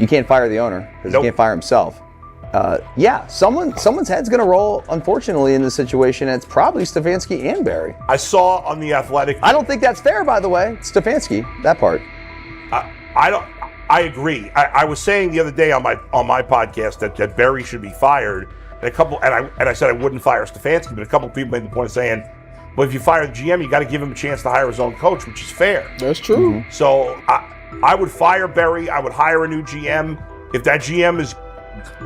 You can't fire the owner because Nope. he can't fire himself. Someone's head's going to roll, unfortunately, in this situation. And it's probably Stefanski and Barry. I saw on The Athletic. I don't think that's fair, by the way. Stefanski, that part. I agree. I was saying the other day on my podcast that Barry should be fired. And I said I wouldn't fire Stefanski, but a couple of people made the point of saying, well, if you fire the GM, you got to give him a chance to hire his own coach, which is fair. That's true. Mm-hmm. So I would fire Barry. I would hire a new GM. If that GM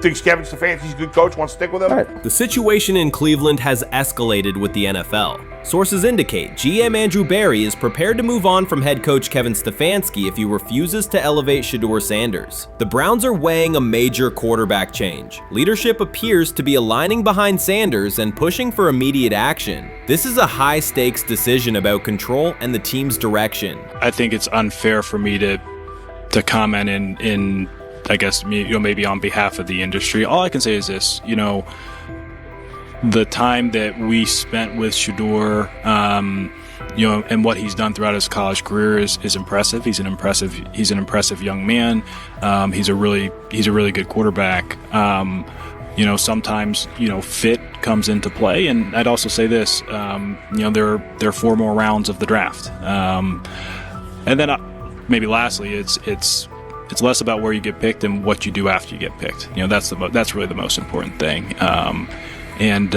thinks Kevin Stefanski's a good coach, wants to stick with him. Right. The situation in Cleveland has escalated with the NFL. Sources indicate GM Andrew Barry is prepared to move on from head coach Kevin Stefanski if he refuses to elevate Shedeur Sanders. The Browns are weighing a major quarterback change. Leadership appears to be aligning behind Sanders and pushing for immediate action. This is a high-stakes decision about control and the team's direction. I think it's unfair for me to comment in I guess, maybe on behalf of the industry. All I can say is this, the time that we spent with Shedeur, and what he's done throughout his college career is impressive. He's an impressive young man. He's a really good quarterback. Sometimes, fit comes into play. And I'd also say this, there are 4 more rounds of the draft. And then maybe lastly, it's less about where you get picked and what you do after you get picked. That's really the most important thing. Getting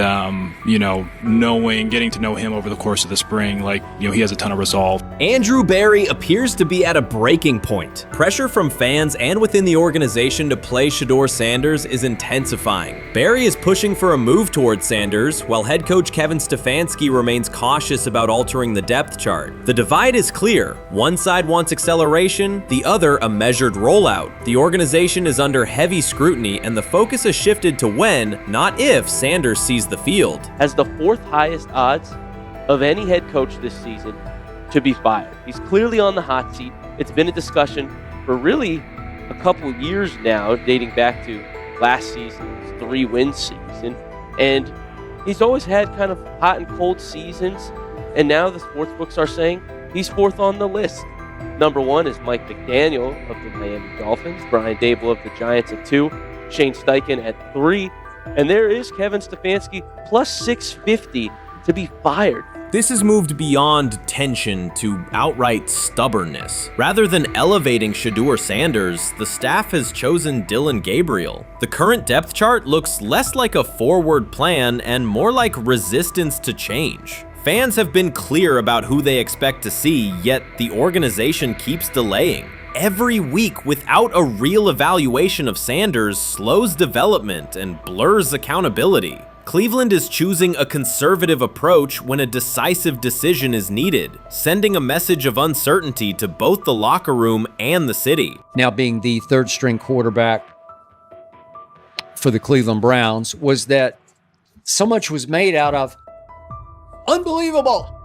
to know him over the course of the spring, he has a ton of resolve. Andrew Barry appears to be at a breaking point. Pressure from fans and within the organization to play Shedeur Sanders is intensifying. Barry is pushing for a move towards Sanders, while head coach Kevin Stefanski remains cautious about altering the depth chart. The divide is clear. One side wants acceleration, the other a measured rollout. The organization is under heavy scrutiny, and the focus has shifted to when, not if, Sanders sees the field. Has the 4th highest odds of any head coach this season to be fired. He's clearly on the hot seat. It's been a discussion for really a couple of years now, dating back to last season's 3-win season. And he's always had kind of hot and cold seasons. And now the sports books are saying he's 4th on the list. Number 1 is Mike McDaniel of the Miami Dolphins, Brian Dable of the Giants at 2, Shane Steichen at 3, and there is Kevin Stefanski plus 650 to be fired. This has moved beyond tension to outright stubbornness. Rather than elevating Shedeur Sanders, the staff has chosen Dillon Gabriel. The current depth chart looks less like a forward plan and more like resistance to change. Fans have been clear about who they expect to see, yet the organization keeps delaying. Every week without a real evaluation of Sanders slows development and blurs accountability. Cleveland is choosing a conservative approach when a decisive decision is needed, sending a message of uncertainty to both the locker room and the city. Now being the 3rd-string quarterback for the Cleveland Browns, was that so much was made out of unbelievable.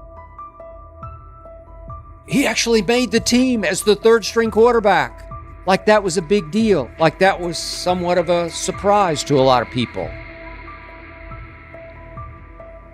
He actually made the team as the 3rd-string quarterback. Like that was a big deal. Like that was somewhat of a surprise to a lot of people.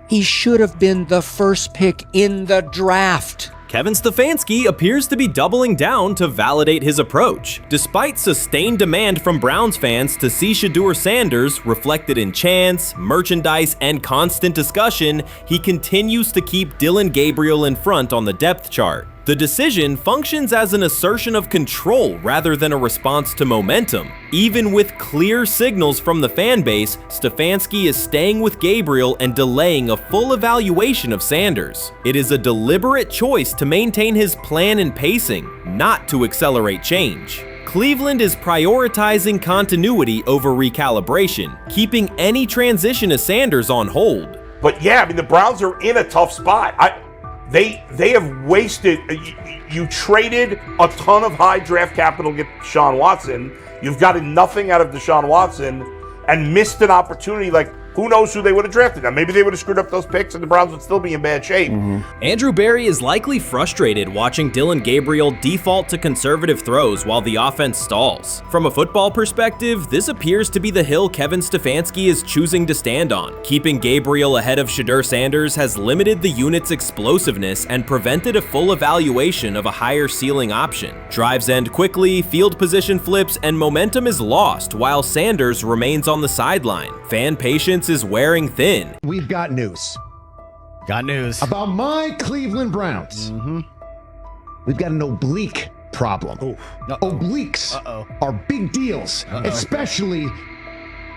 He should have been the first pick in the draft. Kevin Stefanski appears to be doubling down to validate his approach. Despite sustained demand from Browns fans to see Shedeur Sanders reflected in chants, merchandise, and constant discussion, he continues to keep Dillon Gabriel in front on the depth chart. The decision functions as an assertion of control rather than a response to momentum. Even with clear signals from the fan base, Stefanski is staying with Gabriel and delaying a full evaluation of Sanders. It is a deliberate choice to maintain his plan and pacing, not to accelerate change. Cleveland is prioritizing continuity over recalibration, keeping any transition to Sanders on hold. But yeah, I mean, the Browns are in a tough spot. They have wasted. You traded a ton of high draft capital to get Deshaun Watson. You've gotten nothing out of Deshaun Watson and missed an opportunity. Like, who knows who they would have drafted. Now, maybe they would have screwed up those picks and the Browns would still be in bad shape. Andrew Berry is likely frustrated watching Dillon Gabriel default to conservative throws while the offense stalls. From a football perspective, this appears to be the hill Kevin Stefanski is choosing to stand on. Keeping Gabriel ahead of Shedeur Sanders has limited the unit's explosiveness and prevented a full evaluation of a higher ceiling option. Drives end quickly, field position flips, and momentum is lost while Sanders remains on the sideline. Fan patience is wearing thin. We've got news. Got news. About my Cleveland Browns. We've got an oblique problem. Obliques are big deals, especially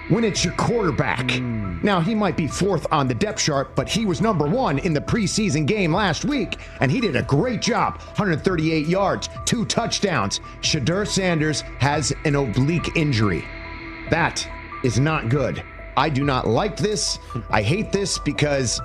when it's your quarterback. Now, he might be fourth on the depth chart, but he was number one in the preseason game last week, and he did a great job. 138 yards, 2 touchdowns. Shedeur Sanders has an oblique injury. That is not good. I do not like this. I hate this because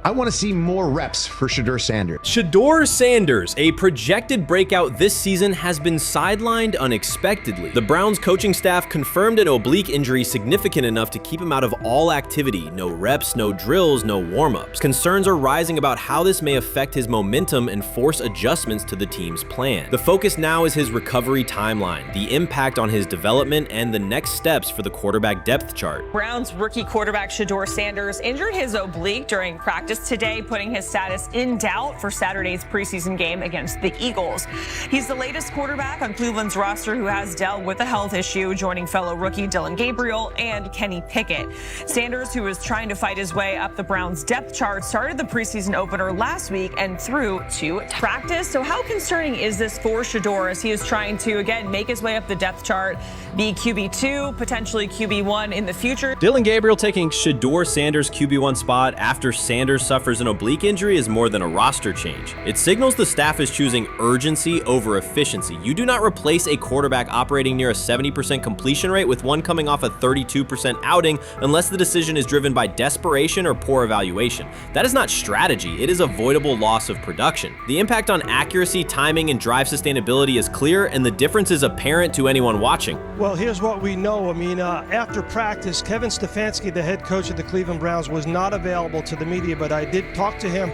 I want to see more reps for Shedeur Sanders. Shedeur Sanders, a projected breakout this season, has been sidelined unexpectedly. The Browns coaching staff confirmed an oblique injury significant enough to keep him out of all activity. No reps, no drills, no warm-ups. Concerns are rising about how this may affect his momentum and force adjustments to the team's plan. The focus now is his recovery timeline, the impact on his development, and the next steps for the quarterback depth chart. Browns rookie quarterback Shedeur Sanders injured his oblique during practice today, putting his status in doubt for Saturday's preseason game against the Eagles. He's the latest quarterback on Cleveland's roster who has dealt with a health issue, joining fellow rookie Dillon Gabriel and Kenny Pickett. Sanders, who is trying to fight his way up the Browns depth chart, started the preseason opener last week and threw to practice. So how concerning is this for Shedeur as he is trying to, again, make his way up the depth chart, be QB2, potentially QB1 in the future? Dillon Gabriel taking Shedeur Sanders' QB1 spot after Sanders suffers an oblique injury is more than a roster change. It signals the staff is choosing urgency over efficiency. You do not replace a quarterback operating near a 70% completion rate with one coming off a 32% outing unless the decision is driven by desperation or poor evaluation. That is not strategy, it is avoidable loss of production. The impact on accuracy, timing, and drive sustainability is clear, and the difference is apparent to anyone watching. Well, here's what we know. I mean, after practice, Kevin Stefanski, the head coach of the Cleveland Browns, was not available to the media, but I did talk to him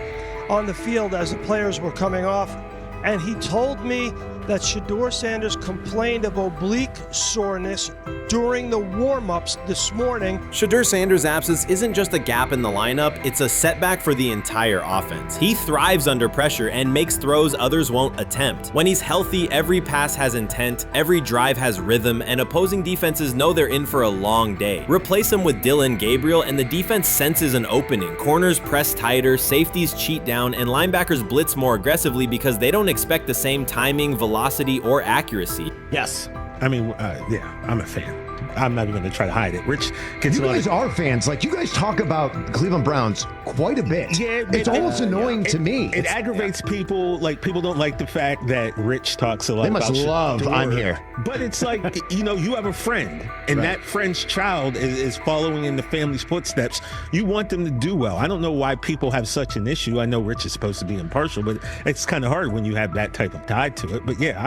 on the field as the players were coming off, and he told me that Shedeur Sanders complained of oblique soreness during the warm-ups this morning. Shedeur Sanders' absence isn't just a gap in the lineup, it's a setback for the entire offense. He thrives under pressure and makes throws others won't attempt. When he's healthy, every pass has intent, every drive has rhythm, and opposing defenses know they're in for a long day. Replace him with Dillon Gabriel and the defense senses an opening. Corners press tighter, safeties cheat down, and linebackers blitz more aggressively because they don't expect the same timing, velocity, or accuracy. Yes. I mean, yeah, I'm a fan. I'm not even going to try to hide it. Rich gets You guys are fans. Like, you guys talk about the Cleveland Browns quite a bit. Yeah, it's almost annoying to me. It aggravates people. Like, people don't like the fact that Rich talks a lot They about must love Shedeur. I'm here. But it's like, you know, you have a friend, and that friend's child is following in the family's footsteps. You want them to do well. I don't know why people have such an issue. I know Rich is supposed to be impartial, but it's kind of hard when you have that type of tie to it. But yeah,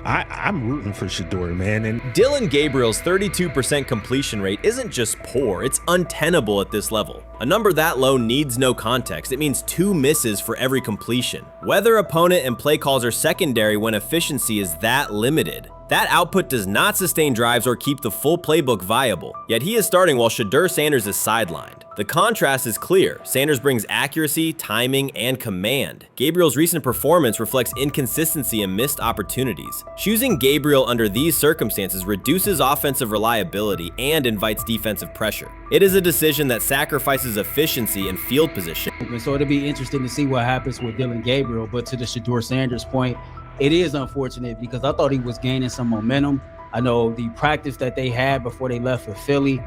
I'm rooting for Shedeur, man. And Dillon Gabriel's 32% completion rate isn't just poor, it's untenable at this level. A number that low needs no context. It means 2 misses for every completion. Weather, opponent, and play calls are secondary when efficiency is that limited. That output does not sustain drives or keep the full playbook viable, yet he is starting while Shedeur Sanders is sidelined. The contrast is clear. Sanders brings accuracy, timing, and command. Gabriel's recent performance reflects inconsistency and missed opportunities. Choosing Gabriel under these circumstances reduces offensive reliability and invites defensive pressure. It is a decision that sacrifices efficiency and field position. So it'll be interesting to see what happens with Dillon Gabriel, but to the Shedeur Sanders point, it is unfortunate because I thought he was gaining some momentum. I know the practice that they had before they left for Philly,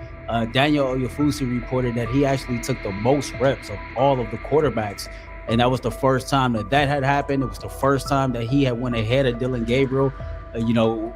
Daniel Oyefusi reported that he actually took the most reps of all of the quarterbacks. And that was the first time that had happened. It was the first time that he had went ahead of Dillon Gabriel,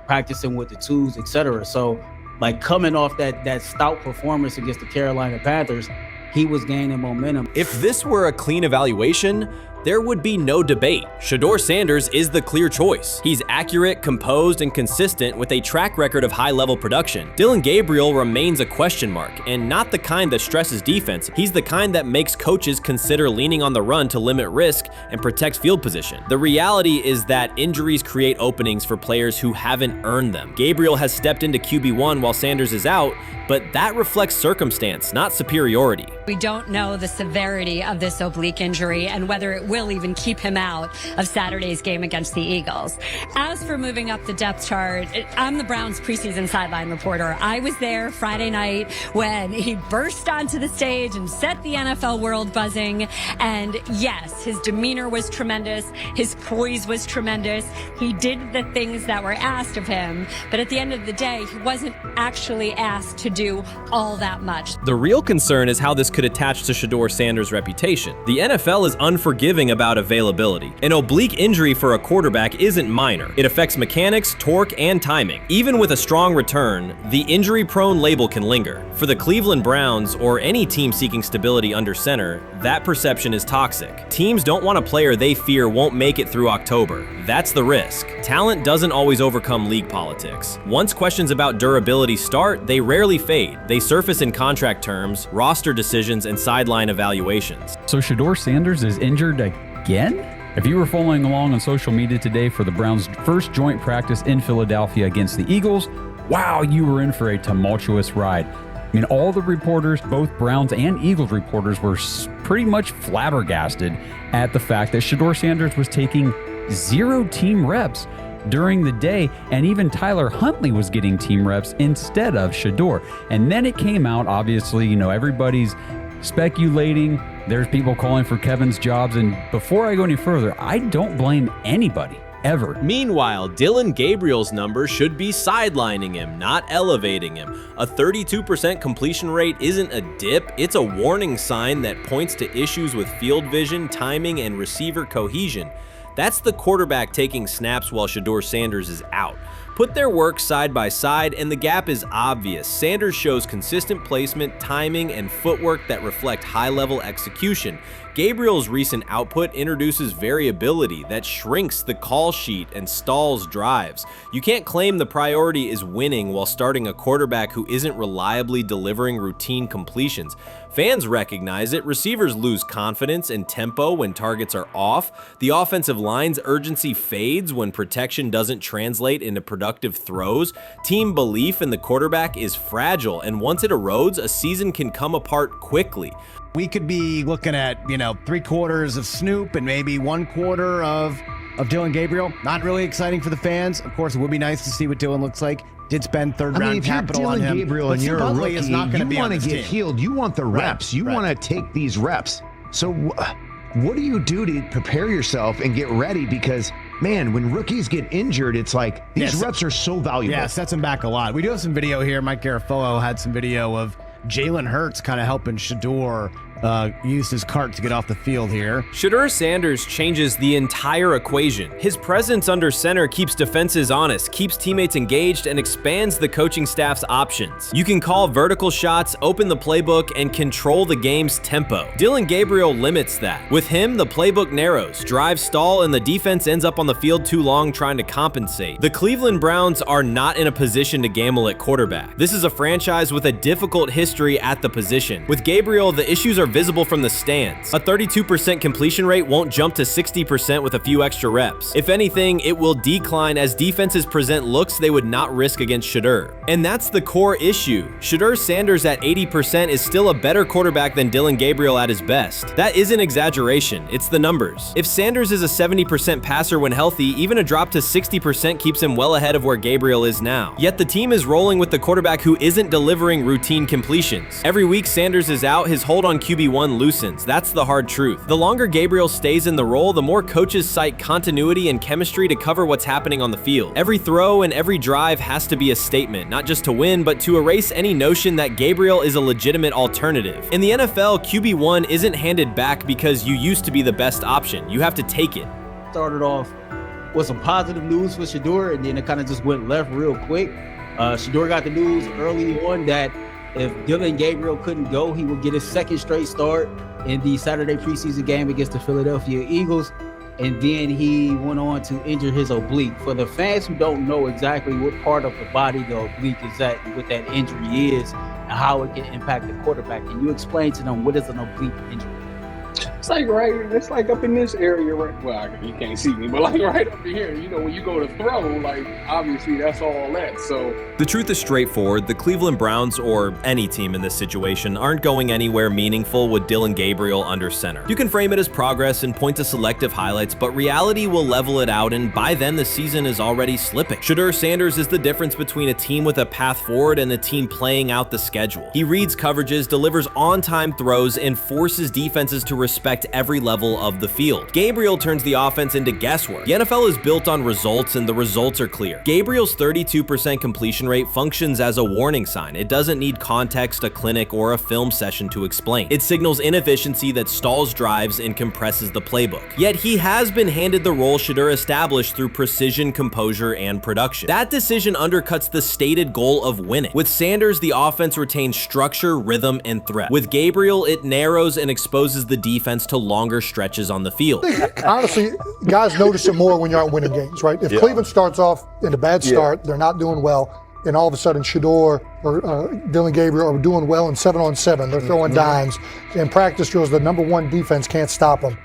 practicing with the twos, etc. So like coming off that stout performance against the Carolina Panthers, he was gaining momentum. If this were a clean evaluation, there would be no debate. Shedeur Sanders is the clear choice. He's accurate, composed, and consistent with a track record of high-level production. Dillon Gabriel remains a question mark, and not the kind that stresses defense. He's the kind that makes coaches consider leaning on the run to limit risk and protect field position. The reality is that injuries create openings for players who haven't earned them. Gabriel has stepped into QB1 while Sanders is out, but that reflects circumstance, not superiority. We don't know the severity of this oblique injury and whether it will even keep him out of Saturday's game against the Eagles. As for moving up the depth chart, I'm the Browns preseason sideline reporter. I was there Friday night when he burst onto the stage and set the NFL world buzzing. And yes, his demeanor was tremendous. His poise was tremendous. He did the things that were asked of him. But at the end of the day, he wasn't actually asked to do all that much. The real concern is how this could attach to Shedeur Sanders' reputation. The NFL is unforgiving about availability. An oblique injury for a quarterback isn't minor. It affects mechanics, torque, and timing. Even with a strong return, the injury-prone label can linger. For the Cleveland Browns, or any team seeking stability under center, that perception is toxic. Teams don't want a player they fear won't make it through October. That's the risk. Talent doesn't always overcome league politics. Once questions about durability start, they rarely fade. They surface in contract terms, roster decisions, and sideline evaluations. So Shedeur Sanders is injured again? If you were following along on social media today for the Browns' first joint practice in Philadelphia against the Eagles, wow, you were in for a tumultuous ride. I mean, all the reporters, both Browns and Eagles reporters, were pretty much flabbergasted at the fact that Shedeur Sanders was taking 0 team reps during the day, and even Tyler Huntley was getting team reps instead of Shedeur. And then it came out, obviously, everybody's speculating. There's people calling for Kevin's jobs, and before I go any further, I don't blame anybody. Ever. Meanwhile, Dillon Gabriel's numbers should be sidelining him, not elevating him. A 32% completion rate isn't a dip, it's a warning sign that points to issues with field vision, timing, and receiver cohesion. That's the quarterback taking snaps while Shedeur Sanders is out. Put their work side by side and the gap is obvious. Sanders shows consistent placement, timing, and footwork that reflect high-level execution. Gabriel's recent output introduces variability that shrinks the call sheet and stalls drives. You can't claim the priority is winning while starting a quarterback who isn't reliably delivering routine completions. Fans recognize it, receivers lose confidence and tempo when targets are off, the offensive line's urgency fades when protection doesn't translate into productive throws, team belief in the quarterback is fragile, and once it erodes, a season can come apart quickly. We could be looking at, 3/4 of Snoop and maybe 1/4 of Dillon Gabriel. Not really exciting for the fans. Of course, it would be nice to see what Dillon looks like. Did spend third-round capital on him. Gabriel and you're a rookie, is not going to be you on want to this get team. healed. You want the reps. You want to take these reps. So what do you do to prepare yourself and get ready? Because, man, when rookies get injured, it's like these reps are so valuable. Yeah, sets him back a lot. We do have some video here. Mike Garafolo had some video of Jalen Hurts kind of helping Shedeur use his cart to get off the field here. Shedeur Sanders changes the entire equation. His presence under center keeps defenses honest, keeps teammates engaged, and expands the coaching staff's options. You can call vertical shots, open the playbook, and control the game's tempo. Dillon Gabriel limits that. With him, the playbook narrows, drives stall, and the defense ends up on the field too long trying to compensate. The Cleveland Browns are not in a position to gamble at quarterback. This is a franchise with a difficult history at the position. With Gabriel, the issues are visible from the stands. A 32% completion rate won't jump to 60% with a few extra reps. If anything, it will decline as defenses present looks they would not risk against Shedeur. And that's the core issue. Shedeur Sanders at 80% is still a better quarterback than Dillon Gabriel at his best. That isn't exaggeration, it's the numbers. If Sanders is a 70% passer when healthy, even a drop to 60% keeps him well ahead of where Gabriel is now. Yet the team is rolling with the quarterback who isn't delivering routine completions. Every week Sanders is out, his hold on QB1 loosens. That's the hard truth. The longer Gabriel stays in the role, the more coaches cite continuity and chemistry to cover what's happening on the field. Every throw and every drive has to be a statement, not just to win, but to erase any notion that Gabriel is a legitimate alternative. In the NFL, QB1 isn't handed back because you used to be the best option. You have to take it. Started off with some positive news for Shedeur, and then it kind of just went left real quick. Shedeur got the news early on that if Dylan Gabriel couldn't go, he would get his second straight start in the Saturday preseason game against the Philadelphia Eagles. And then he went on to injure his oblique. For the fans who don't know exactly what part of the body the oblique is at, and what that injury is, and how it can impact the quarterback, can you explain to them what is an oblique injury? It's like up in this area, right? Well, you can't see me, but like right up in here, when you go to throw, like obviously that's all that. So the truth is straightforward. The Cleveland Browns, or any team in this situation, aren't going anywhere meaningful with Dylan Gabriel under center. You can frame it as progress and point to selective highlights, but reality will level it out, and by then the season is already slipping. Shedeur Sanders is the difference between a team with a path forward and a team playing out the schedule. He reads coverages, delivers on-time throws, and forces defenses to respect every level of the field. Gabriel turns the offense into guesswork. The NFL is built on results, and the results are clear. Gabriel's 32% completion rate functions as a warning sign. It doesn't need context, a clinic, or a film session to explain. It signals inefficiency that stalls drives and compresses the playbook. Yet he has been handed the role Shedeur established through precision, composure, and production. That decision undercuts the stated goal of winning. With Sanders, the offense retains structure, rhythm, and threat. With Gabriel, it narrows and exposes the defense to longer stretches on the field. Honestly, guys notice it more when you're out winning games, right? If Cleveland starts off in a bad start, they're not doing well, and all of a sudden Shedeur or Dylan Gabriel are doing well in 7-on-7, they're throwing dimes, and practice drills, the number one defense can't stop them.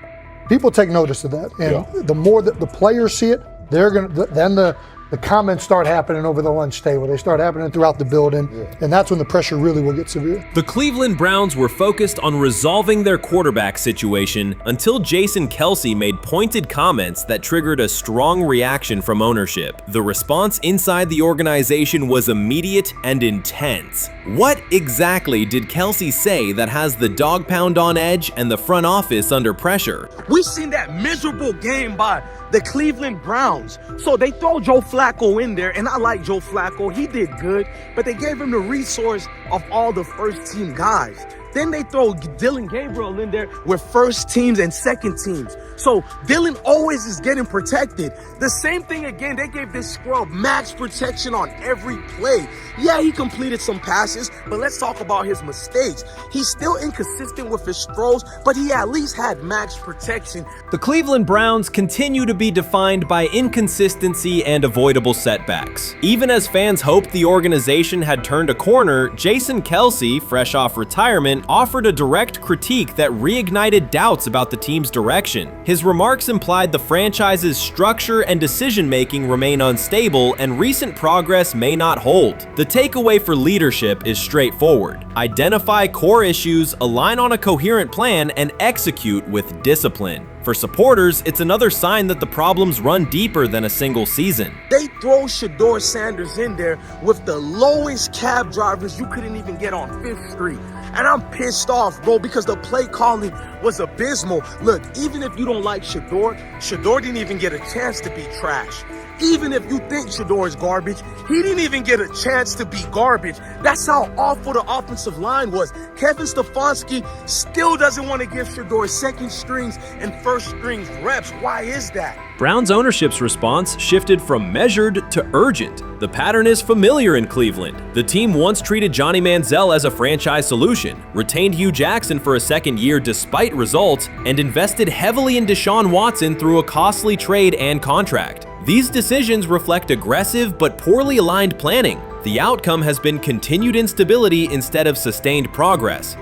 People take notice of that, and the more that the players see it, they're gonna then the comments start happening over the lunch table. They start happening throughout the building, and that's when the pressure really will get severe. The Cleveland Browns were focused on resolving their quarterback situation until Jason Kelce made pointed comments that triggered a strong reaction from ownership. The response inside the organization was immediate and intense. What exactly did Kelce say that has the dog pound on edge and the front office under pressure? We've seen that miserable game by the Cleveland Browns. So they throw Joe Flacco in there, and I like Joe Flacco. He did good, but they gave him the resource of all the first team guys. Then they throw Dylan Gabriel in there with first teams and second teams. So Dylan always is getting protected. The same thing again, they gave this scrub max protection on every play. Yeah, he completed some passes, but let's talk about his mistakes. He's still inconsistent with his throws, but he at least had max protection. The Cleveland Browns continue to be defined by inconsistency and avoidable setbacks. Even as fans hoped the organization had turned a corner, Jason Kelce, fresh off retirement, offered a direct critique that reignited doubts about the team's direction. His remarks implied the franchise's structure and decision-making remain unstable and recent progress may not hold. The takeaway for leadership is straightforward. Identify core issues, align on a coherent plan, and execute with discipline. For supporters, it's another sign that the problems run deeper than a single season. They throw Shedeur Sanders in there with the lowest cab drivers you couldn't even get on 5th Street. And I'm pissed off, bro, because the play calling was abysmal. Look, even if you don't like Shedeur didn't even get a chance to be trash. Even if you think Shedeur is garbage, he didn't even get a chance to be garbage. That's how awful the offensive line was. Kevin Stefanski still doesn't want to give Shedeur second strings and first strings reps. Why is that? Browns ownership's response shifted from measured to urgent. The pattern is familiar in Cleveland. The team once treated Johnny Manziel as a franchise solution, retained Hugh Jackson for a second year despite results, and invested heavily in Deshaun Watson through a costly trade and contract. These decisions reflect aggressive but poorly aligned planning. The outcome has been continued instability instead of sustained progress.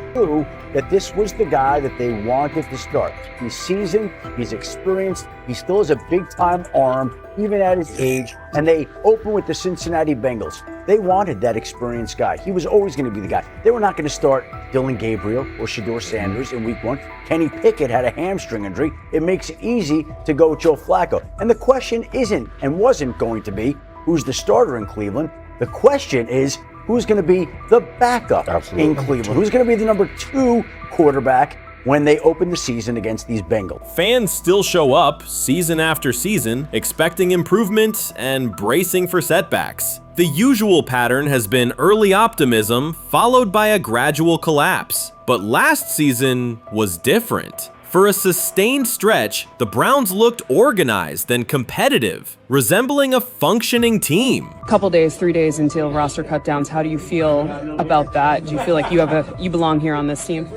That this was the guy that they wanted to start. He's seasoned, he's experienced, he still has a big-time arm, even at his age, and they open with the Cincinnati Bengals. They wanted that experienced guy. He was always going to be the guy. They were not going to start Dylan Gabriel or Shedeur Sanders in week 1. Kenny Pickett had a hamstring injury. It makes it easy to go with Joe Flacco. And the question isn't and wasn't going to be who's the starter in Cleveland. The question is, who's going to be the backup in Cleveland? Who's going to be the number 2 quarterback when they open the season against these Bengals? Fans still show up season after season, expecting improvement and bracing for setbacks. The usual pattern has been early optimism followed by a gradual collapse. But last season was different. For a sustained stretch, the Browns looked organized and competitive, resembling a functioning team. Couple days, 3 days until roster cutdowns. How do you feel about that? Do you feel like you belong here on this team?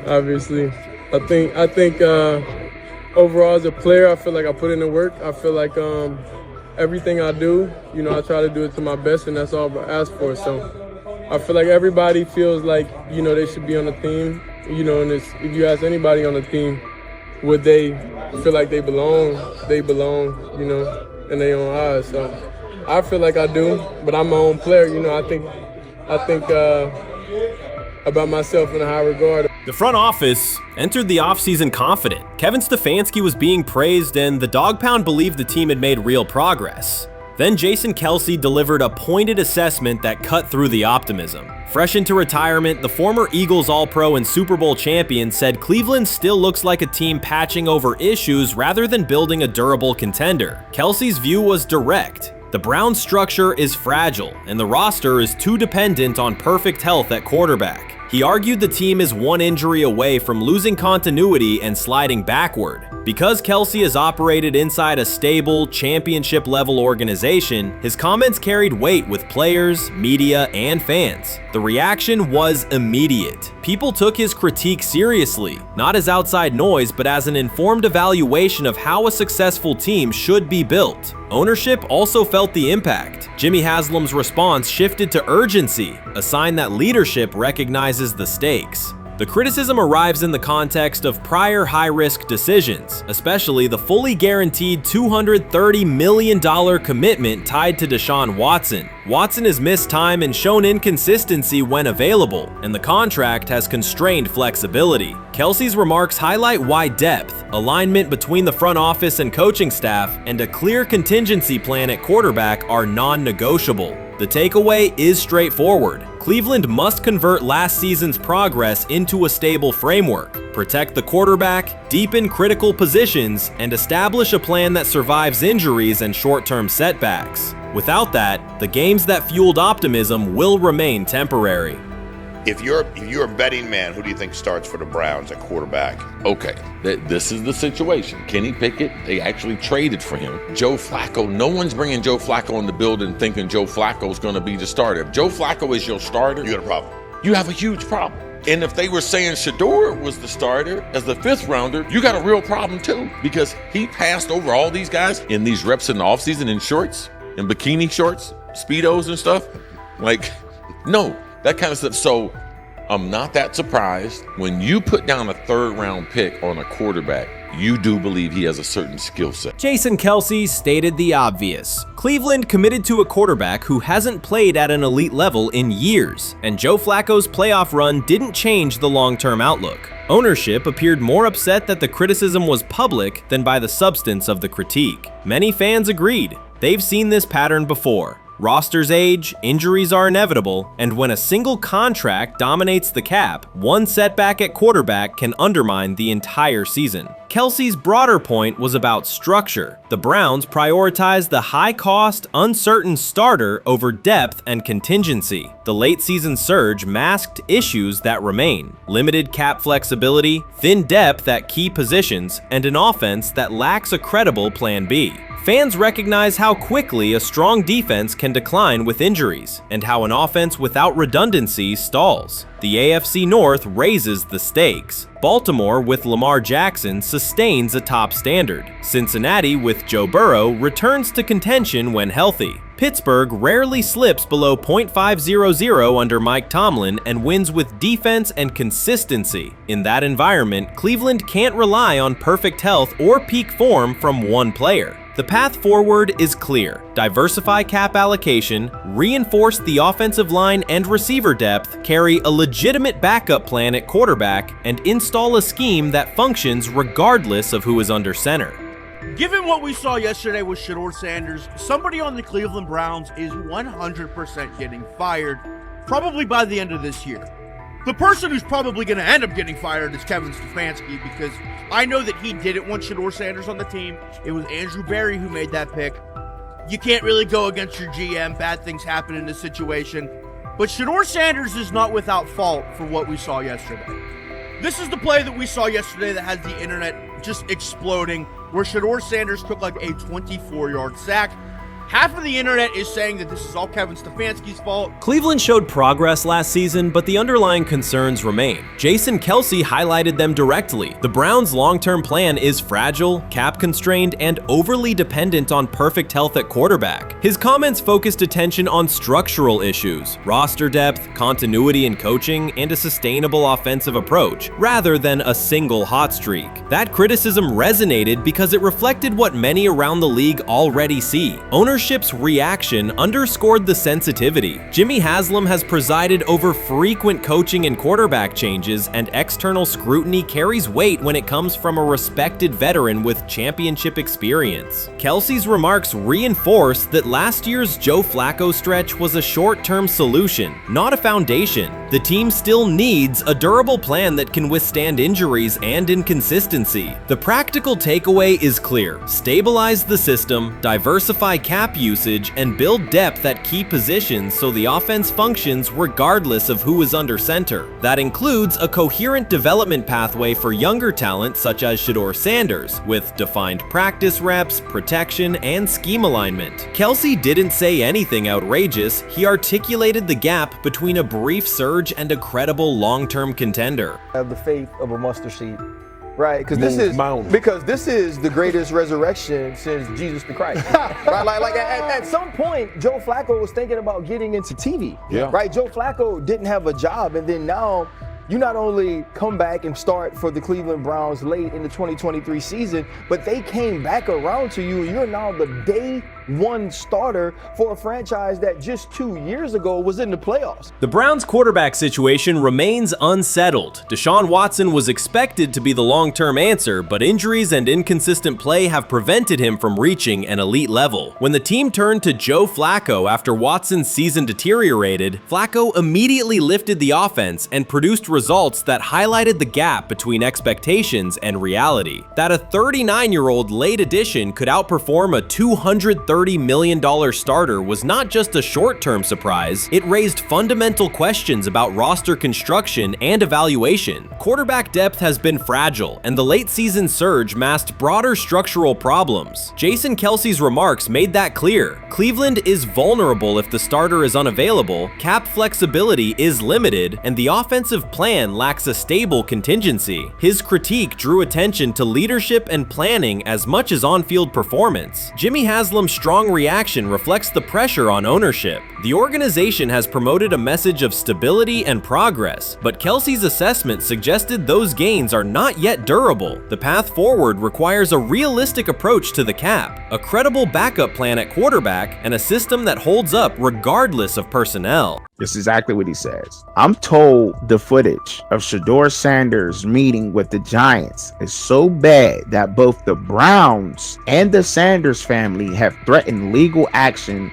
Obviously, I think overall as a player, I feel like I put in the work. I feel like everything I do, I try to do it to my best, and that's all I ask for. So I feel like everybody feels like, they should be on the team, and if you ask anybody on the team, would they feel like they belong, in their own eyes. So I feel like I do, but I'm my own player, I think about myself in a high regard. The front office entered the offseason confident. Kevin Stefanski was being praised, and the Dog Pound believed the team had made real progress. Then Jason Kelce delivered a pointed assessment that cut through the optimism. Fresh into retirement, the former Eagles All-Pro and Super Bowl champion said Cleveland still looks like a team patching over issues rather than building a durable contender. Kelce's view was direct. The Browns' structure is fragile, and the roster is too dependent on perfect health at quarterback. He argued the team is one injury away from losing continuity and sliding backward. Because Kelce has operated inside a stable, championship-level organization, his comments carried weight with players, media, and fans. The reaction was immediate. People took his critique seriously, not as outside noise, but as an informed evaluation of how a successful team should be built. Ownership also felt the impact. Jimmy Haslam's response shifted to urgency, a sign that leadership recognizes the stakes. The criticism arrives in the context of prior high-risk decisions, especially the fully guaranteed $230 million commitment tied to Deshaun Watson. Watson has missed time and shown inconsistency when available, and the contract has constrained flexibility. Kelce's remarks highlight why depth, alignment between the front office and coaching staff, and a clear contingency plan at quarterback are non-negotiable. The takeaway is straightforward. Cleveland must convert last season's progress into a stable framework, protect the quarterback, deepen critical positions, and establish a plan that survives injuries and short-term setbacks. Without that, the games that fueled optimism will remain temporary. If you're a betting man, who do you think starts for the Browns at quarterback? Okay, this is the situation. Kenny Pickett, they actually traded for him. Joe Flacco, no one's bringing Joe Flacco in the building thinking Joe Flacco's going to be the starter. If Joe Flacco is your starter, you got a problem. You have a huge problem. And if they were saying Shedeur was the starter as the 5th rounder, you got a real problem too, because he passed over all these guys in these reps in the offseason in shorts, in bikini shorts, Speedos and stuff. Like, no. That kind of stuff. So I'm not that surprised. When you put down a 3rd round pick on a quarterback, you do believe he has a certain skill set. Jason Kelce stated the obvious. Cleveland committed to a quarterback who hasn't played at an elite level in years, and Joe Flacco's playoff run didn't change the long-term outlook. Ownership appeared more upset that the criticism was public than by the substance of the critique. Many fans agreed. They've seen this pattern before. Rosters age, injuries are inevitable, and when a single contract dominates the cap, one setback at quarterback can undermine the entire season. Kelce's broader point was about structure. The Browns prioritized the high-cost, uncertain starter over depth and contingency. The late-season surge masked issues that remain: limited cap flexibility, thin depth at key positions, and an offense that lacks a credible Plan B. Fans recognize how quickly a strong defense can decline with injuries, and how an offense without redundancy stalls. The AFC North raises the stakes. Baltimore with Lamar Jackson sustains a top standard. Cincinnati with Joe Burrow returns to contention when healthy. Pittsburgh rarely slips below .500 under Mike Tomlin and wins with defense and consistency. In that environment, Cleveland can't rely on perfect health or peak form from one player. The path forward is clear. Diversify cap allocation, reinforce the offensive line and receiver depth, carry a legitimate backup plan at quarterback, and install a scheme that functions regardless of who is under center. Given what we saw yesterday with Shedeur Sanders, somebody on the Cleveland Browns is 100% getting fired, probably by the end of this year. The person who's probably going to end up getting fired is Kevin Stefanski, because I know that he didn't want Shedeur Sanders on the team. It was Andrew Berry who made that pick. You can't really go against your GM. Bad things happen in this situation. But Shedeur Sanders is not without fault for what we saw yesterday. This is the play that we saw yesterday that has the internet just exploding, where Shedeur Sanders took like a 24-yard sack. Half of the internet is saying that this is all Kevin Stefanski's fault. Cleveland showed progress last season, but the underlying concerns remain. Jason Kelce highlighted them directly. The Browns' long-term plan is fragile, cap-constrained, and overly dependent on perfect health at quarterback. His comments focused attention on structural issues, roster depth, continuity in coaching, and a sustainable offensive approach, rather than a single hot streak. That criticism resonated because it reflected what many around the league already see. Ownership's reaction underscored the sensitivity. Jimmy Haslam has presided over frequent coaching and quarterback changes, and external scrutiny carries weight when it comes from a respected veteran with championship experience. Kelce's remarks reinforce that last year's Joe Flacco stretch was a short-term solution, not a foundation. The team still needs a durable plan that can withstand injuries and inconsistency. The practical takeaway is clear: stabilize the system, diversify cap usage, and build depth at key positions so the offense functions regardless of who is under center. That includes a coherent development pathway for younger talent such as Shedeur Sanders, with defined practice reps, protection, and scheme alignment. Kelce didn't say anything outrageous. He articulated the gap between a brief surge and a credible long-term contender. I have the faith of a mustard seed. Right, because this is the greatest resurrection since Jesus the Christ. Right, like at some point, Joe Flacco was thinking about getting into TV. Yeah. Right, Joe Flacco didn't have a job, and then now you not only come back and start for the Cleveland Browns late in the 2023 season, but they came back around to you. You're now the day one starter for a franchise that just 2 years ago was in the playoffs. The Browns' quarterback situation remains unsettled. Deshaun Watson was expected to be the long-term answer, but injuries and inconsistent play have prevented him from reaching an elite level. When the team turned to Joe Flacco after Watson's season deteriorated, Flacco immediately lifted the offense and produced results that highlighted the gap between expectations and reality. That a 39-year-old late addition could outperform a $230 million starter was not just a short-term surprise, it raised fundamental questions about roster construction and evaluation. Quarterback depth has been fragile, and the late-season surge masked broader structural problems. Jason Kelce's remarks made that clear. Cleveland is vulnerable if the starter is unavailable, cap flexibility is limited, and the offensive plan lacks a stable contingency. His critique drew attention to leadership and planning as much as on-field performance. Jimmy Haslam's strong reaction reflects the pressure on ownership. The organization has promoted a message of stability and progress, but Kelce's assessment suggested those gains are not yet durable. The path forward requires a realistic approach to the cap, a credible backup plan at quarterback, and a system that holds up regardless of personnel. This is exactly what he says. I'm told the footage of Shedeur Sanders meeting with the Giants is so bad that both the Browns and the Sanders family have threatened legal action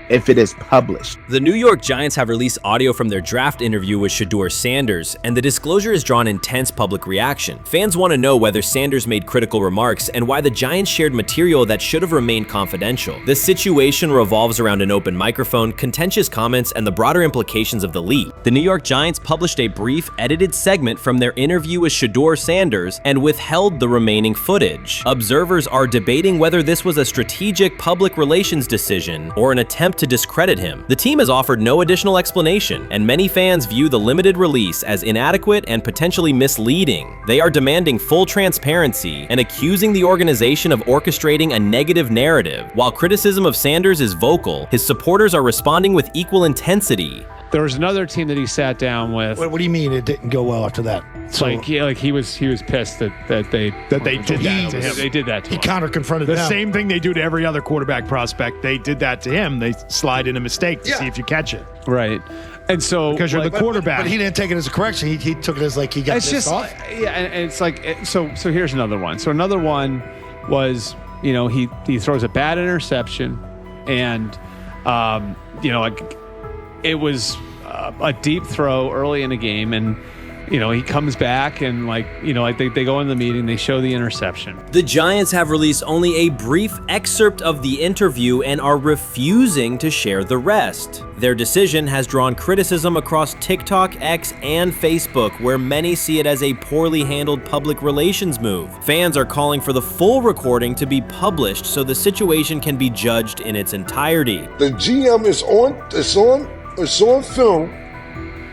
if it is published. The New York Giants have released audio from their draft interview with Shedeur Sanders, and the disclosure has drawn intense public reaction. Fans want to know whether Sanders made critical remarks and why the Giants shared material that should have remained confidential. This situation revolves around an open microphone, contentious comments, and the broader implications of the leak. The New York Giants published a brief, edited segment from their interview with Shedeur Sanders and withheld the remaining footage. Observers are debating whether this was a strategic public relations decision or an attempt to discredit him. The team has offered no additional explanation, and many fans view the limited release as inadequate and potentially misleading. They are demanding full transparency and accusing the organization of orchestrating a negative narrative. While criticism of Sanders is vocal, his supporters are responding with equal intensity. There was another team that he sat down with. What do you mean it didn't go well after that? So, he was pissed that they did that to him. They did that to him. He counter-confronted the them. same thing they do to every other quarterback prospect. They did that to him. They slide in a mistake to see if you catch it. Right. And so because you're the quarterback, but he didn't take it as a correction. He took it as like he got pissed off. Yeah, and it's like so here's another one. So another one was he throws a bad interception, and it was a deep throw early in the game, and he comes back and they go in the meeting, they show the interception. The Giants have released only a brief excerpt of the interview and are refusing to share the rest. Their decision has drawn criticism across TikTok, X, and Facebook, where many see it as a poorly handled public relations move. Fans are calling for the full recording to be published so the situation can be judged in its entirety. The GM is on film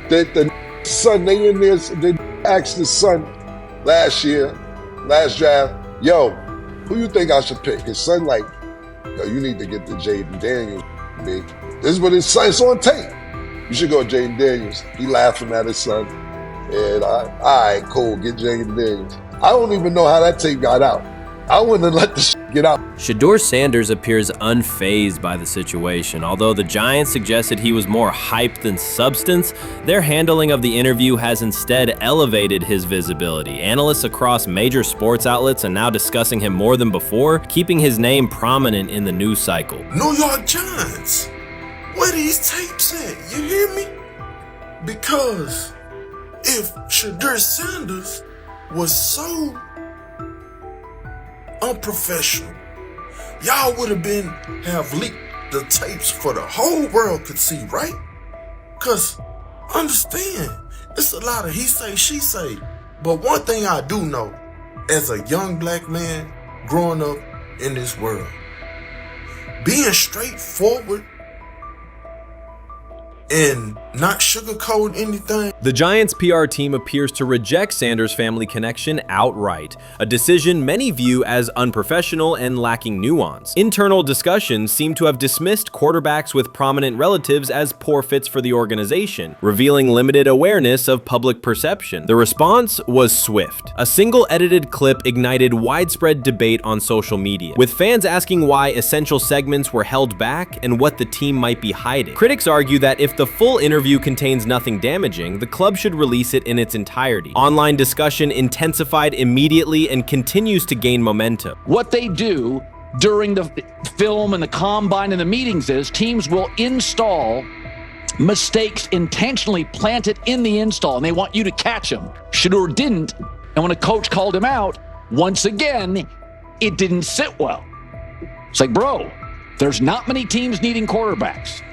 that the son, they asked the son last draft, yo, who you think I should pick? His son like, yo, you need to get the Jaden Daniels, big. This is what his son, it's on tape. You should go Jaden Daniels. He laughing at his son. And all right, cool, get Jaden Daniels. I don't even know how that tape got out. I wouldn't have let the shit get out. Shedeur Sanders appears unfazed by the situation. Although the Giants suggested he was more hype than substance, their handling of the interview has instead elevated his visibility. Analysts across major sports outlets are now discussing him more than before, keeping his name prominent in the news cycle. New York Giants, where these tapes at? You hear me? Because if Shedeur Sanders was so unprofessional, y'all would have leaked the tapes for the whole world could see, right? Cause understand, it's a lot of he say, she say. But one thing I do know, as a young black man growing up in this world, being straightforward and not sugarcoat anything. The Giants' PR team appears to reject Sanders' family connection outright, a decision many view as unprofessional and lacking nuance. Internal discussions seem to have dismissed quarterbacks with prominent relatives as poor fits for the organization, revealing limited awareness of public perception. The response was swift. A single edited clip ignited widespread debate on social media, with fans asking why essential segments were held back and what the team might be hiding. Critics argue that if the full interview contains nothing damaging, the club should release it in its entirety. Online discussion intensified immediately and continues to gain momentum. What they do during the film and the combine and the meetings is teams will install mistakes intentionally planted in the install, and they want you to catch them. Shedeur didn't, and when a coach called him out, once again, it didn't sit well. It's like, bro, there's not many teams needing quarterbacks,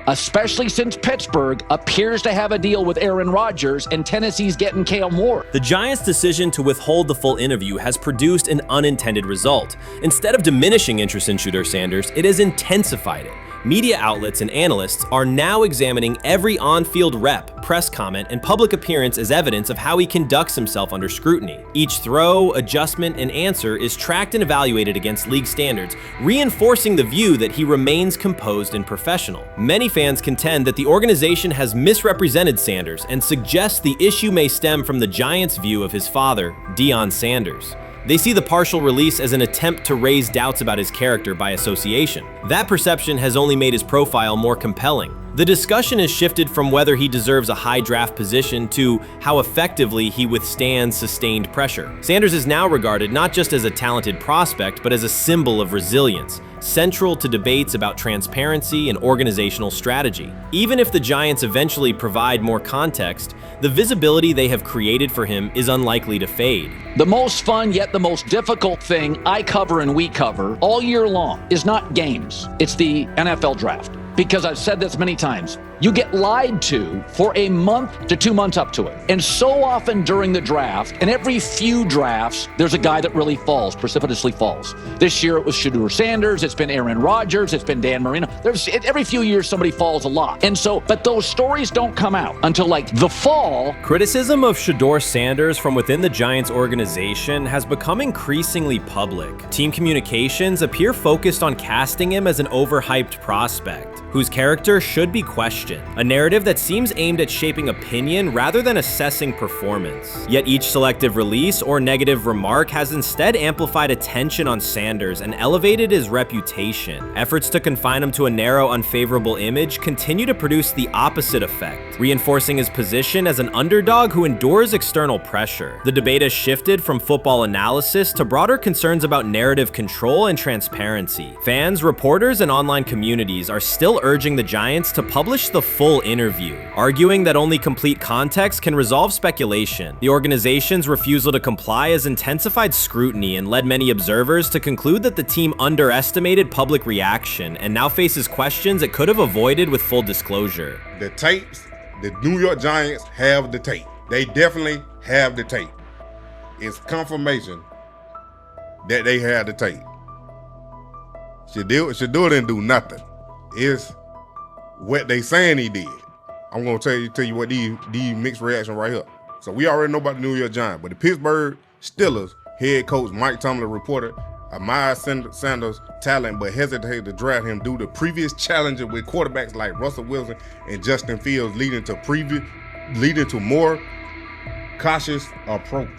especially since Pittsburgh appears to have a deal with Aaron Rodgers and Tennessee's getting Kale Moore. The Giants' decision to withhold the full interview has produced an unintended result. Instead of diminishing interest in Shedeur Sanders, it has intensified it. Media outlets and analysts are now examining every on-field rep, press comment, and public appearance as evidence of how he conducts himself under scrutiny. Each throw, adjustment, and answer is tracked and evaluated against league standards, reinforcing the view that he remains composed and professional. Many fans contend that the organization has misrepresented Sanders and suggest the issue may stem from the Giants' view of his father, Deion Sanders. They see the partial release as an attempt to raise doubts about his character by association. That perception has only made his profile more compelling. The discussion has shifted from whether he deserves a high draft position to how effectively he withstands sustained pressure. Sanders is now regarded not just as a talented prospect, but as a symbol of resilience, central to debates about transparency and organizational strategy. Even if the Giants eventually provide more context, the visibility they have created for him is unlikely to fade. The most fun yet the most difficult thing I cover and we cover all year long is not games. It's the NFL draft. Because I've said this many times, you get lied to for a month to 2 months up to it. And so often during the draft, and every few drafts, there's a guy that really falls, precipitously falls. This year it was Shedeur Sanders, it's been Aaron Rodgers, it's been Dan Marino. Every few years somebody falls a lot. And so, but those stories don't come out until like the fall. Criticism of Shedeur Sanders from within the Giants organization has become increasingly public. Team communications appear focused on casting him as an overhyped prospect, whose character should be questioned, a narrative that seems aimed at shaping opinion rather than assessing performance. Yet each selective release or negative remark has instead amplified attention on Sanders and elevated his reputation. Efforts to confine him to a narrow, unfavorable image continue to produce the opposite effect, reinforcing his position as an underdog who endures external pressure. The debate has shifted from football analysis to broader concerns about narrative control and transparency. Fans, reporters, and online communities are still urging the Giants to publish the full interview, arguing that only complete context can resolve speculation. The organization's refusal to comply has intensified scrutiny and led many observers to conclude that the team underestimated public reaction and now faces questions it could have avoided with full disclosure. The tapes, the New York Giants have the tape. They definitely have the tape. It's confirmation that they had the tape. Shedeur didn't do nothing. It's what they saying he did. I'm gonna tell you what these mixed reaction right here. So we already know about the New York Giants, but the Pittsburgh Steelers head coach Mike Tomlin reported admired Sanders' talent, but hesitated to draft him due to previous challenges with quarterbacks like Russell Wilson and Justin Fields, leading to more cautious approach.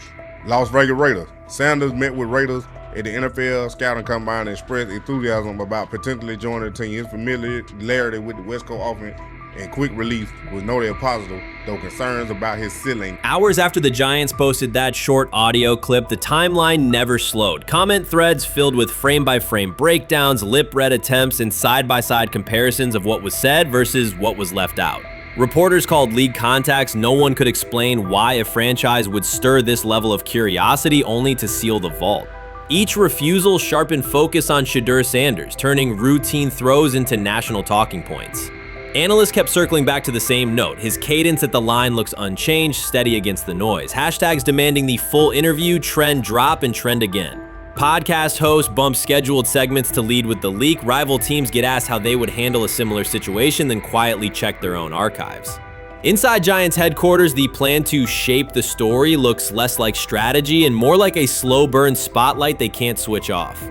Las Vegas Raiders. Sanders met with Raiders at the NFL Scouting Combine and expressed enthusiasm about potentially joining the team. His familiarity with the West Coast offense and quick release was noted positive, though concerns about his ceiling. Hours after the Giants posted that short audio clip, the timeline never slowed. Comment threads filled with frame-by-frame breakdowns, lip-read attempts, and side-by-side comparisons of what was said versus what was left out. Reporters called league contacts. No one could explain why a franchise would stir this level of curiosity only to seal the vault. Each refusal sharpened focus on Shedeur Sanders, turning routine throws into national talking points. Analysts kept circling back to the same note. His cadence at the line looks unchanged, steady against the noise. Hashtags demanding the full interview, trend drop, and trend again. Podcast hosts bump scheduled segments to lead with the leak. Rival teams get asked how they would handle a similar situation, then quietly check their own archives. Inside Giants headquarters, the plan to shape the story looks less like strategy and more like a slow burn spotlight they can't switch off.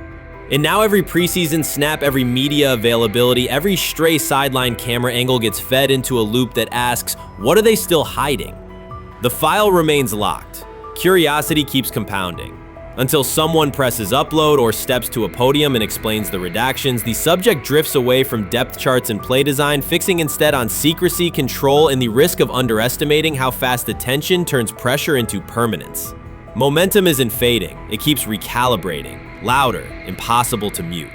And now every preseason snap, every media availability, every stray sideline camera angle gets fed into a loop that asks, what are they still hiding? The file remains locked. Curiosity keeps compounding. Until someone presses upload or steps to a podium and explains the redactions, the subject drifts away from depth charts and play design, fixing instead on secrecy, control, and the risk of underestimating how fast attention turns pressure into permanence. Momentum isn't fading, it keeps recalibrating, louder, impossible to mute.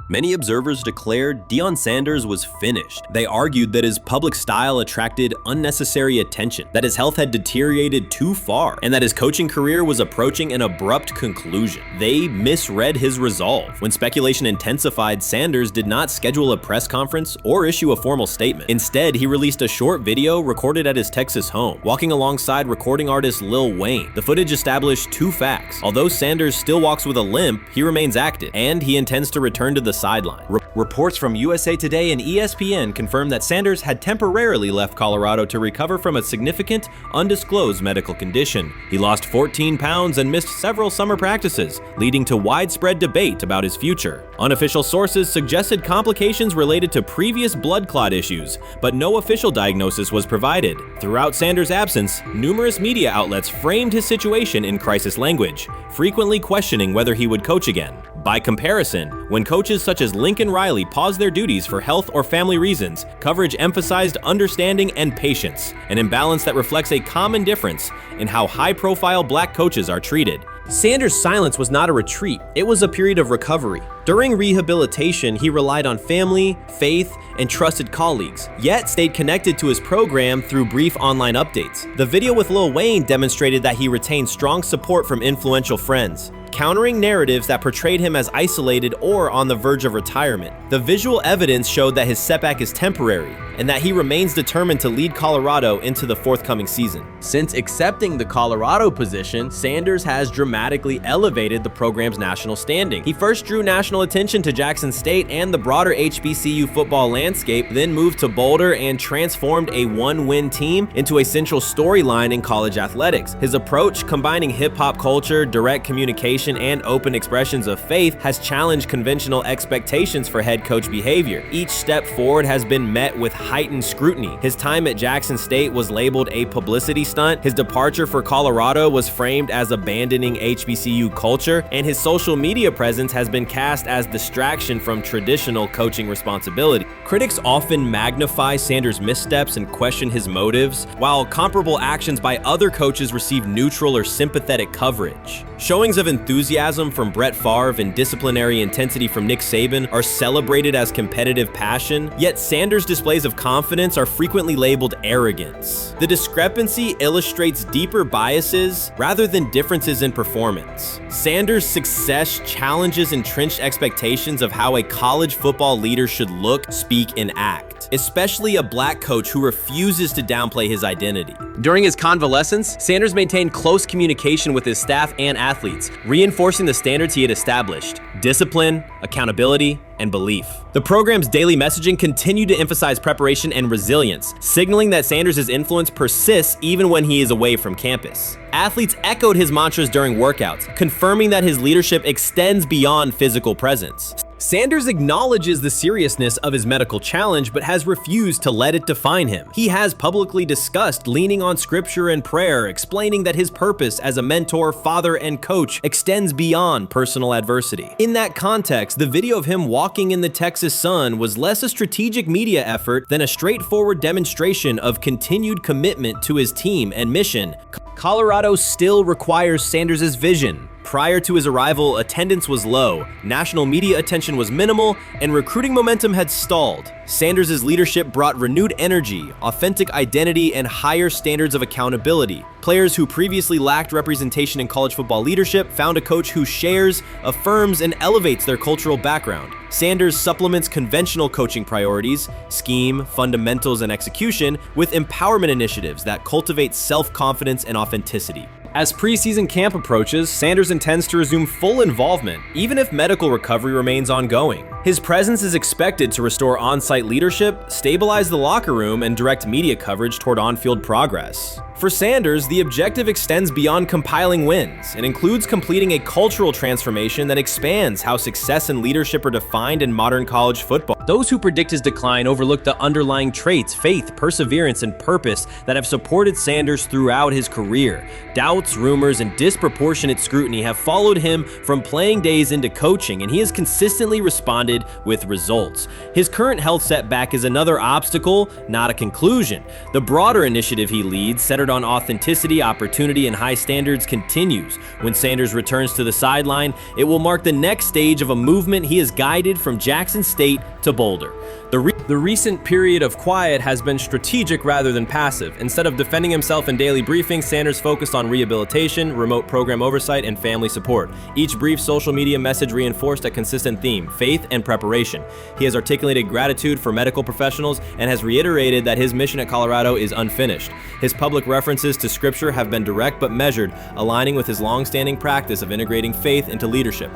Many observers declared Deion Sanders was finished. They argued that his public style attracted unnecessary attention, that his health had deteriorated too far, and that his coaching career was approaching an abrupt conclusion. They misread his resolve. When speculation intensified, Sanders did not schedule a press conference or issue a formal statement. Instead, he released a short video recorded at his Texas home, walking alongside recording artist Lil Wayne. The footage established two facts. Although Sanders still walks with a limp, he remains active, and he intends to return to the sideline. Reports from USA Today and ESPN confirm that Sanders had temporarily left Colorado to recover from a significant, undisclosed medical condition. He lost 14 pounds and missed several summer practices, leading to widespread debate about his future. Unofficial sources suggested complications related to previous blood clot issues, but no official diagnosis was provided. Throughout Sanders' absence, numerous media outlets framed his situation in crisis language, frequently questioning whether he would coach again. By comparison, when coaches such as Lincoln Riley paused their duties for health or family reasons, coverage emphasized understanding and patience, an imbalance that reflects a common difference in how high-profile black coaches are treated. Sanders' silence was not a retreat, it was a period of recovery. During rehabilitation, he relied on family, faith, and trusted colleagues, yet stayed connected to his program through brief online updates. The video with Lil Wayne demonstrated that he retained strong support from influential friends, countering narratives that portrayed him as isolated or on the verge of retirement. The visual evidence showed that his setback is temporary, and that he remains determined to lead Colorado into the forthcoming season. Since accepting the Colorado position, Sanders has dramatically elevated the program's national standing. He first drew national attention to Jackson State and the broader HBCU football landscape, then moved to Boulder and transformed a one-win team into a central storyline in college athletics. His approach, combining hip-hop culture, direct communication, and open expressions of faith, has challenged conventional expectations for head coach behavior. Each step forward has been met with heightened scrutiny. His time at Jackson State was labeled a publicity stunt, his departure for Colorado was framed as abandoning HBCU culture, and his social media presence has been cast as distraction from traditional coaching responsibility. Critics often magnify Sanders' missteps and question his motives, while comparable actions by other coaches receive neutral or sympathetic coverage. Showings of enthusiasm from Brett Favre and disciplinary intensity from Nick Saban are celebrated as competitive passion, yet Sanders' displays of of confidence are frequently labeled arrogance. The discrepancy illustrates deeper biases rather than differences in performance. Sanders' success challenges entrenched expectations of how a college football leader should look, speak, and act, especially a black coach who refuses to downplay his identity. During his convalescence, Sanders maintained close communication with his staff and athletes, reinforcing the standards he had established: discipline, accountability, and belief. The program's daily messaging continued to emphasize preparation and resilience, signaling that Sanders' influence persists even when he is away from campus. Athletes echoed his mantras during workouts, confirming that his leadership extends beyond physical presence. Sanders acknowledges the seriousness of his medical challenge, but has refused to let it define him. He has publicly discussed leaning on scripture and prayer, explaining that his purpose as a mentor, father, and coach extends beyond personal adversity. In that context, the video of him walking in the Texas sun was less a strategic media effort than a straightforward demonstration of continued commitment to his team and mission. Colorado still requires Sanders' vision. Prior to his arrival, attendance was low, national media attention was minimal, and recruiting momentum had stalled. Sanders' leadership brought renewed energy, authentic identity, and higher standards of accountability. Players who previously lacked representation in college football leadership found a coach who shares, affirms, and elevates their cultural background. Sanders supplements conventional coaching priorities, scheme, fundamentals, and execution with empowerment initiatives that cultivate self-confidence and authenticity. As preseason camp approaches, Sanders intends to resume full involvement, even if medical recovery remains ongoing. His presence is expected to restore on-site leadership, stabilize the locker room, and direct media coverage toward on-field progress. For Sanders, the objective extends beyond compiling wins and includes completing a cultural transformation that expands how success and leadership are defined in modern college football. Those who predict his decline overlook the underlying traits, faith, perseverance, and purpose that have supported Sanders throughout his career. Doubts, rumors, and disproportionate scrutiny have followed him from playing days into coaching, and he has consistently responded with results. His current health setback is another obstacle, not a conclusion. The broader initiative he leads, centered on authenticity, opportunity, and high standards, continues. When Sanders returns to the sideline, it will mark the next stage of a movement he has guided from Jackson State to Boulder. The recent period of quiet has been strategic rather than passive. Instead of defending himself in daily briefings, Sanders focused on rehabilitation, remote program oversight, and family support. Each brief social media message reinforced a consistent theme: faith and preparation. He has articulated gratitude for medical professionals and has reiterated that his mission at Colorado is unfinished. His public references to scripture have been direct but measured, aligning with his long-standing practice of integrating faith into leadership.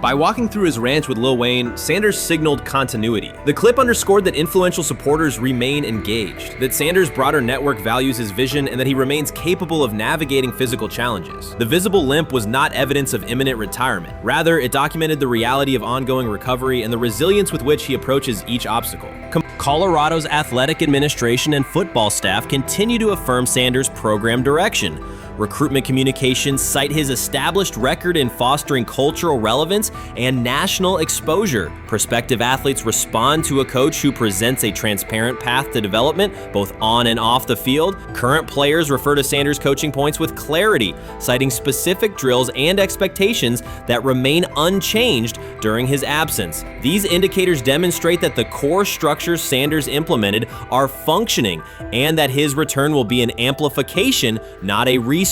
By walking through his ranch with Lil Wayne, Sanders signaled continuity. The clip underscored that influential supporters remain engaged, that Sanders' broader network values his vision, and that he remains capable of navigating physical challenges. The visible limp was not evidence of imminent retirement. Rather, it documented the reality of ongoing recovery and the resilience with which he approaches each obstacle. Colorado's athletic administration and football staff continue to affirm Sanders' program direction. Recruitment communications cite his established record in fostering cultural relevance and national exposure. Prospective athletes respond to a coach who presents a transparent path to development, both on and off the field. Current players refer to Sanders' coaching points with clarity, citing specific drills and expectations that remain unchanged during his absence. These indicators demonstrate that the core structures Sanders implemented are functioning and that his return will be an amplification, not a restart.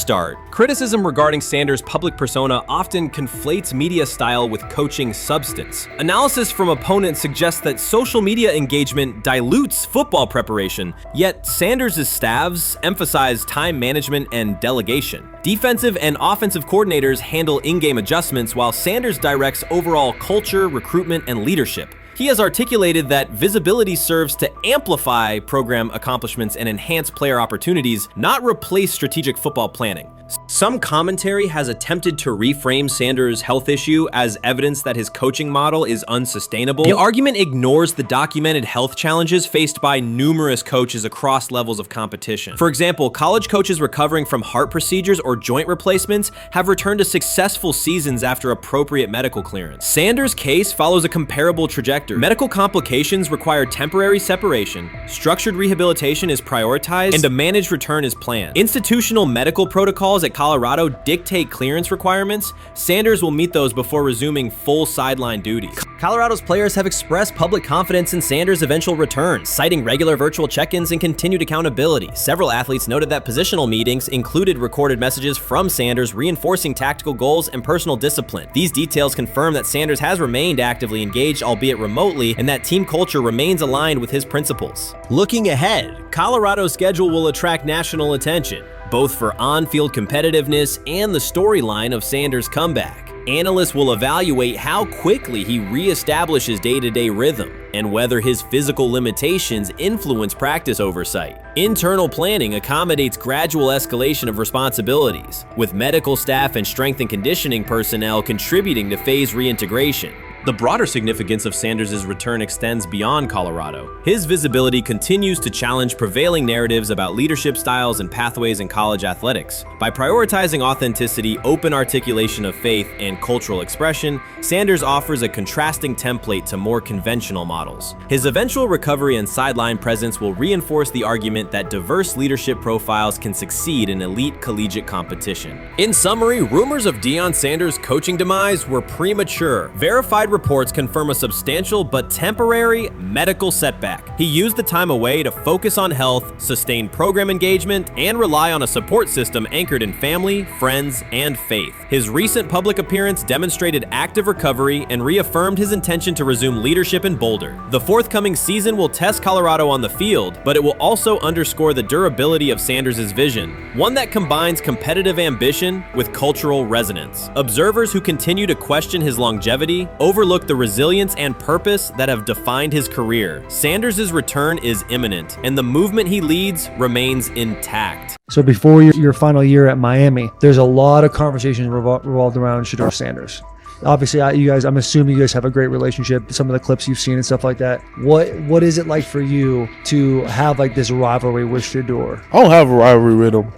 Criticism regarding Sanders' public persona often conflates media style with coaching substance. Analysis from opponents suggests that social media engagement dilutes football preparation, yet Sanders' staffs emphasize time management and delegation. Defensive and offensive coordinators handle in-game adjustments, while Sanders directs overall culture, recruitment, and leadership. He has articulated that visibility serves to amplify program accomplishments and enhance player opportunities, not replace strategic football planning. Some commentary has attempted to reframe Sanders' health issue as evidence that his coaching model is unsustainable. The argument ignores the documented health challenges faced by numerous coaches across levels of competition. For example, college coaches recovering from heart procedures or joint replacements have returned to successful seasons after appropriate medical clearance. Sanders' case follows a comparable trajectory factors. Medical complications require temporary separation, structured rehabilitation is prioritized, and a managed return is planned. Institutional medical protocols at Colorado dictate clearance requirements. Sanders will meet those before resuming full sideline duties. Colorado's players have expressed public confidence in Sanders' eventual return, citing regular virtual check-ins and continued accountability. Several athletes noted that positional meetings included recorded messages from Sanders reinforcing tactical goals and personal discipline. These details confirm that Sanders has remained actively engaged, albeit remotely, and that team culture remains aligned with his principles. Looking ahead, Colorado's schedule will attract national attention, both for on-field competitiveness and the storyline of Sanders' comeback. Analysts will evaluate how quickly he reestablishes day-to-day rhythm and whether his physical limitations influence practice oversight. Internal planning accommodates gradual escalation of responsibilities, with medical staff and strength and conditioning personnel contributing to phase reintegration. The broader significance of Sanders' return extends beyond Colorado. His visibility continues to challenge prevailing narratives about leadership styles and pathways in college athletics. By prioritizing authenticity, open articulation of faith, and cultural expression, Sanders offers a contrasting template to more conventional models. His eventual recovery and sideline presence will reinforce the argument that diverse leadership profiles can succeed in elite collegiate competition. In summary, rumors of Deion Sanders' coaching demise were premature. Verified reports confirm a substantial but temporary medical setback. He used the time away to focus on health, sustain program engagement, and rely on a support system anchored in family, friends, and faith. His recent public appearance demonstrated active recovery and reaffirmed his intention to resume leadership in Boulder. The forthcoming season will test Colorado on the field, but it will also underscore the durability of Sanders' vision, one that combines competitive ambition with cultural resonance. Observers who continue to question his longevity overlook the resilience and purpose that have defined his career. Sanders' return is imminent, and the movement he leads remains intact. So before your final year at Miami, there's a lot of conversations revolved around Shedeur Sanders. Obviously, I'm assuming you guys have a great relationship. Some of the clips you've seen and stuff like that. What is it like for you to have like this rivalry with Shedeur? I don't have a rivalry with him.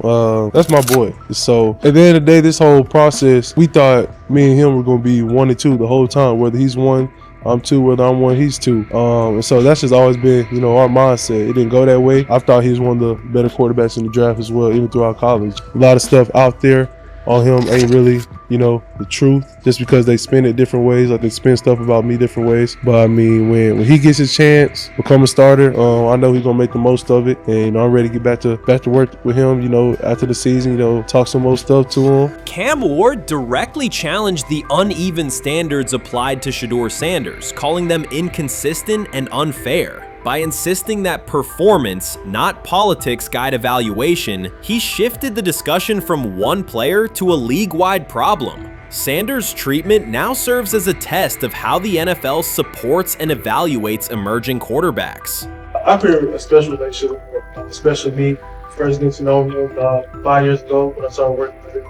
That's my boy. So at the end of the day, this whole process, we thought me and him were going to be 1 and 2 the whole time. Whether he's 1, I'm 2. Whether I'm 1, he's 2. And so that's just always been, our mindset. It didn't go that way. I thought he was one of the better quarterbacks in the draft as well, even throughout college. A lot of stuff out there on him ain't really, the truth, just because they spin it different ways. Like they spin stuff about me different ways. But I mean, when he gets his chance, become a starter, I know he's gonna make the most of it. And I'm ready to get back to work with him. After the season, talk some more stuff to him. Cam Ward directly challenged the uneven standards applied to Shedeur Sanders, calling them inconsistent and unfair. By insisting that performance, not politics, guide evaluation, he shifted the discussion from one player to a league-wide problem. Sanders' treatment now serves as a test of how the NFL supports and evaluates emerging quarterbacks. I feel a special relationship with him, especially me. First getting to know him 5 years ago when I started working with him.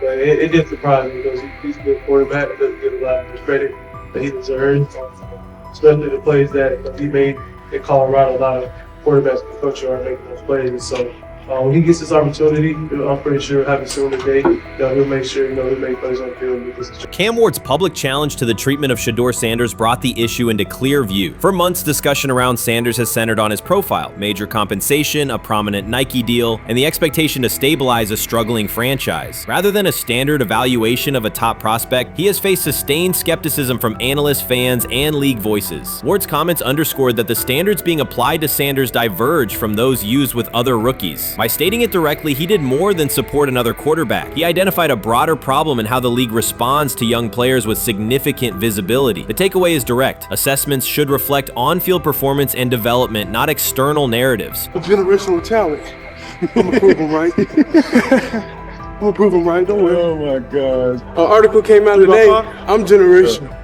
But it did surprise me because he's a good quarterback. It doesn't get a lot of the credit that he deserves. Especially the plays that he made in Colorado. A lot of quarterbacks in the country are making those plays. So when he gets this opportunity, I'm pretty sure he'll have it soon today. He'll make sure he'll make plays on the field. Cam Ward's public challenge to the treatment of Shedeur Sanders brought the issue into clear view. For months, discussion around Sanders has centered on his profile, major compensation, a prominent Nike deal, and the expectation to stabilize a struggling franchise. Rather than a standard evaluation of a top prospect, he has faced sustained skepticism from analysts, fans, and league voices. Ward's comments underscored that the standards being applied to Sanders diverge from those used with other rookies. By stating it directly, he did more than support another quarterback. He identified a broader problem in how the league responds to young players with significant visibility. The takeaway is direct. Assessments should reflect on-field performance and development, not external narratives. A generational talent. I'm gonna prove him right. I'm gonna prove him right. Don't worry. Oh my gosh. An article came out today. I'm generational.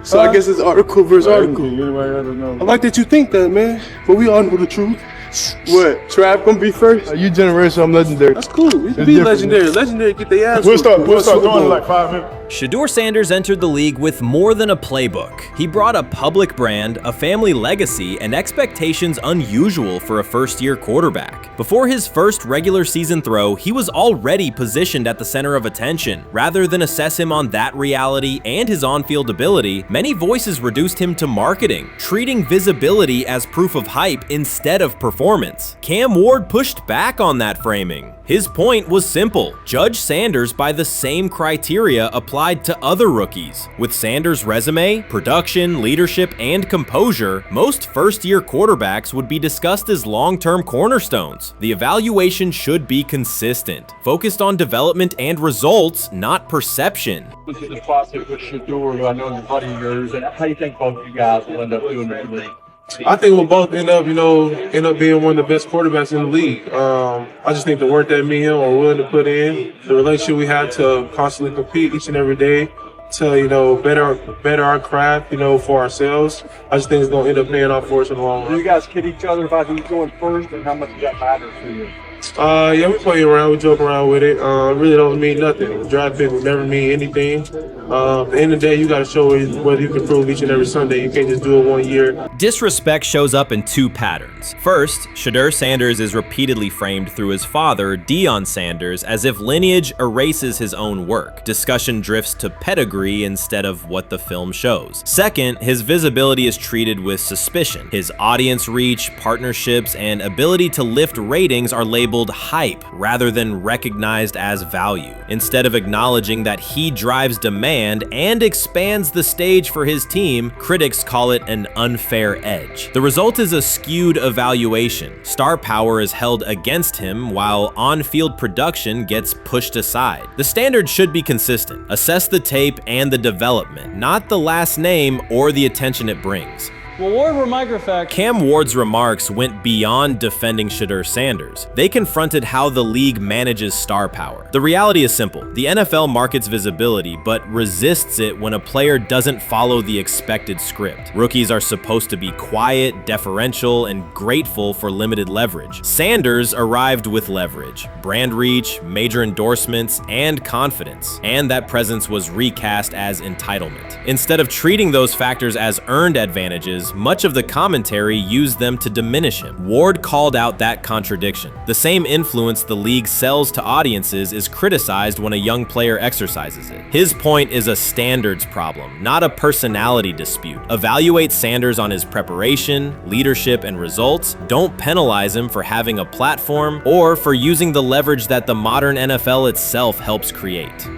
So I guess it's article versus article. I like that you think that, man. But we all know the truth. What? Trav gonna be first? You generational, I'm legendary. That's cool. We can be legendary. Legendary, get their ass. We'll start going in like 5 minutes. Shedeur Sanders entered the league with more than a playbook. He brought a public brand, a family legacy, and expectations unusual for a first-year quarterback. Before his first regular season throw, he was already positioned at the center of attention. Rather than assess him on that reality and his on-field ability, many voices reduced him to marketing, treating visibility as proof of hype instead of performance. Cam Ward pushed back on that framing. His point was simple: judge Sanders by the same criteria applied to other rookies. With Sanders' resume, production, leadership, and composure, most first-year quarterbacks would be discussed as long-term cornerstones. The evaluation should be consistent, focused on development and results, not perception. This is the process with Shedeur, who I know is a buddy of yours, and how do you think both of you guys will end up doing in the league? I think we'll both end up being one of the best quarterbacks in the league. I just think the work that me and him are willing to put in, the relationship we have to constantly compete each and every day, to better our craft, for ourselves. I just think it's gonna end up paying off for us in the long run. Do you guys kid each other about who's going first, and how much does that matter to you? Yeah, we play around, we joke around with it. Really don't mean nothing. The draft pick will never mean anything. At the end of the day, you got to show whether you can prove each and every Sunday. You can't just do it 1 year. Disrespect shows up in two patterns. First, Shedeur Sanders is repeatedly framed through his father, Deion Sanders, as if lineage erases his own work. Discussion drifts to pedigree instead of what the film shows. Second, his visibility is treated with suspicion. His audience reach, partnerships, and ability to lift ratings are labeled hype rather than recognized as value. Instead of acknowledging that he drives demand and expands the stage for his team, critics call it an unfair edge. The result is a skewed evaluation. Star power is held against him while on-field production gets pushed aside. The standard should be consistent. Assess the tape and the development, not the last name or the attention it brings. Well, Ward, were microfacts. Cam Ward's remarks went beyond defending Shedeur Sanders. They confronted how the league manages star power. The reality is simple. The NFL markets visibility, but resists it when a player doesn't follow the expected script. Rookies are supposed to be quiet, deferential, and grateful for limited leverage. Sanders arrived with leverage, brand reach, major endorsements, and confidence. And that presence was recast as entitlement. Instead of treating those factors as earned advantages, much of the commentary used them to diminish him. Ward called out that contradiction. The same influence the league sells to audiences is criticized when a young player exercises it. His point is a standards problem, not a personality dispute. Evaluate Sanders on his preparation, leadership, and results. Don't penalize him for having a platform or for using the leverage that the modern NFL itself helps create.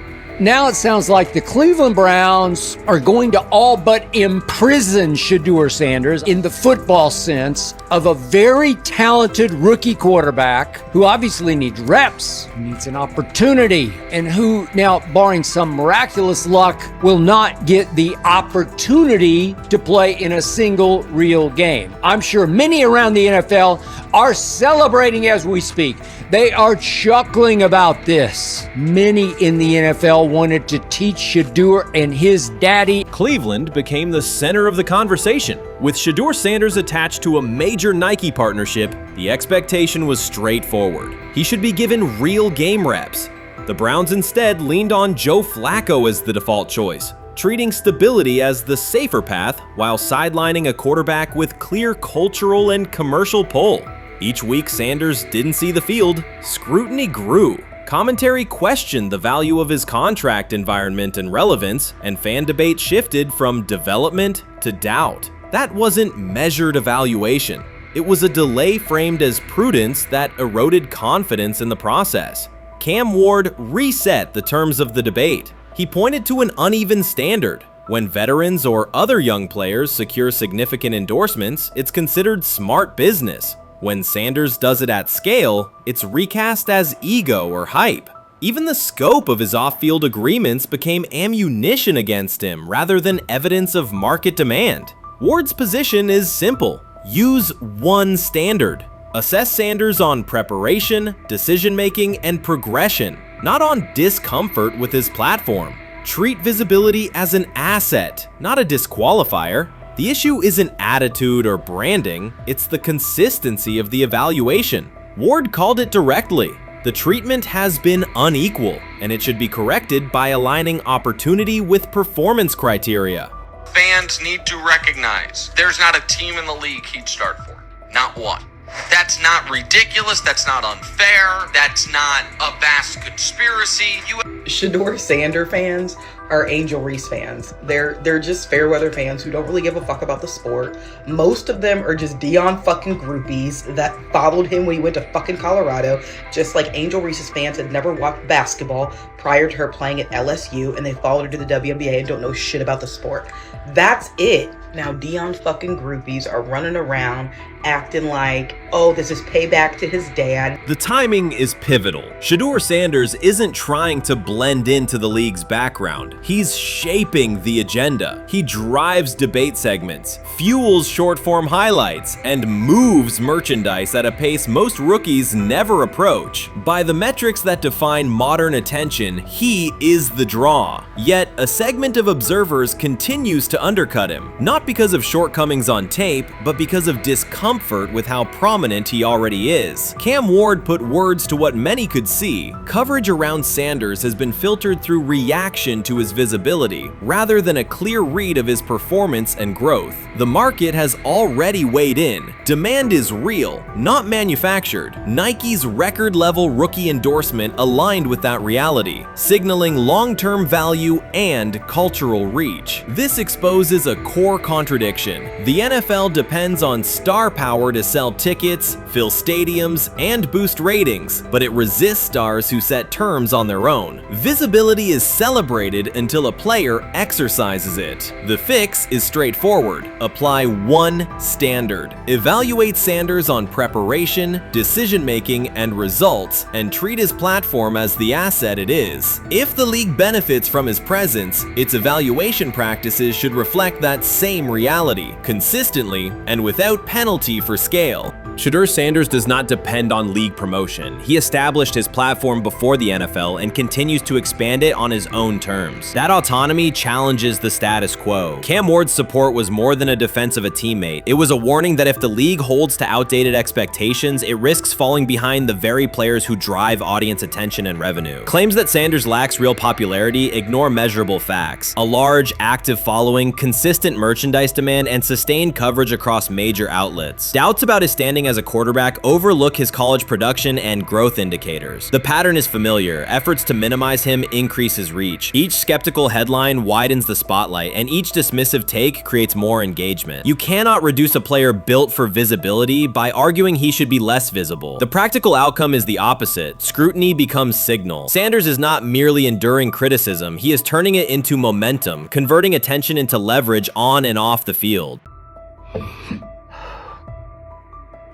Now it sounds like the Cleveland Browns are going to all but imprison Shedeur Sanders in the football sense of a very talented rookie quarterback who obviously needs reps, who needs an opportunity, and who now, barring some miraculous luck, will not get the opportunity to play in a single real game. I'm sure many around the NFL are celebrating as we speak. They are chuckling about this. Many in the NFL wanted to teach Shedeur and his daddy. Cleveland became the center of the conversation. With Shedeur Sanders attached to a major Nike partnership, the expectation was straightforward. He should be given real game reps. The Browns instead leaned on Joe Flacco as the default choice, treating stability as the safer path while sidelining a quarterback with clear cultural and commercial pull. Each week Sanders didn't see the field, scrutiny grew. Commentary questioned the value of his contract environment and relevance, and fan debate shifted from development to doubt. That wasn't measured evaluation. It was a delay framed as prudence that eroded confidence in the process. Cam Ward reset the terms of the debate. He pointed to an uneven standard. When veterans or other young players secure significant endorsements, it's considered smart business. When Sanders does it at scale, it's recast as ego or hype. Even the scope of his off-field agreements became ammunition against him rather than evidence of market demand. Ward's position is simple. Use one standard. Assess Sanders on preparation, decision-making, and progression, not on discomfort with his platform. Treat visibility as an asset, not a disqualifier. The issue isn't attitude or branding, it's the consistency of the evaluation. Ward called it directly. The treatment has been unequal, and it should be corrected by aligning opportunity with performance criteria. Fans need to recognize there's not a team in the league he'd start for. Not one. That's not ridiculous. That's not unfair. That's not a vast conspiracy. Shedeur Sanders fans are Angel Reese fans. They're just fair weather fans who don't really give a fuck about the sport. Most of them are just Dion fucking groupies that followed him when he went to fucking Colorado, just like Angel Reese's fans had never watched basketball prior to her playing at LSU, and they followed her to the WNBA and don't know shit about the sport. That's it. Now Dion fucking groupies are running around acting like, oh, this is payback to his dad. The timing is pivotal. Shedeur Sanders isn't trying to blend into the league's background. He's shaping the agenda. He drives debate segments, fuels short-form highlights, and moves merchandise at a pace most rookies never approach. By the metrics that define modern attention, he is the draw. Yet, a segment of observers continues to undercut him, not because of shortcomings on tape, but because of discomfort with how prominent he already is. Cam Ward put words to what many could see. Coverage around Sanders has been filtered through reaction to his visibility, rather than a clear read of his performance and growth. The market has already weighed in. Demand is real, not manufactured. Nike's record-level rookie endorsement aligned with that reality, signaling long-term value and cultural reach. This exposes a core contradiction. The NFL depends on star power to sell tickets, fill stadiums, and boost ratings, but it resists stars who set terms on their own. Visibility is celebrated until a player exercises it. The fix is straightforward. Apply one standard. Evaluate Sanders on preparation, decision-making, and results, and treat his platform as the asset it is. If the league benefits from his presence, its evaluation practices should reflect that same reality, consistently and without penalty for scale. Shedeur Sanders does not depend on league promotion. He established his platform before the NFL and continues to expand it on his own terms. That autonomy challenges the status quo. Cam Ward's support was more than a defense of a teammate. It was a warning that if the league holds to outdated expectations, it risks falling behind the very players who drive audience attention and revenue. Claims that Sanders lacks real popularity ignore measurable facts. A large, active following, consistent merchandise demand, and sustained coverage across major outlets. Doubts about his standing as a quarterback overlook his college production and growth indicators. The pattern is familiar. Efforts to minimize him increase his reach. Each skeptical headline widens the spotlight, and each dismissive take creates more engagement. You cannot reduce a player built for visibility by arguing he should be less visible. The practical outcome is the opposite. Scrutiny becomes signal. Sanders is not merely enduring criticism, he is turning it into momentum, converting attention into leverage on and off the field.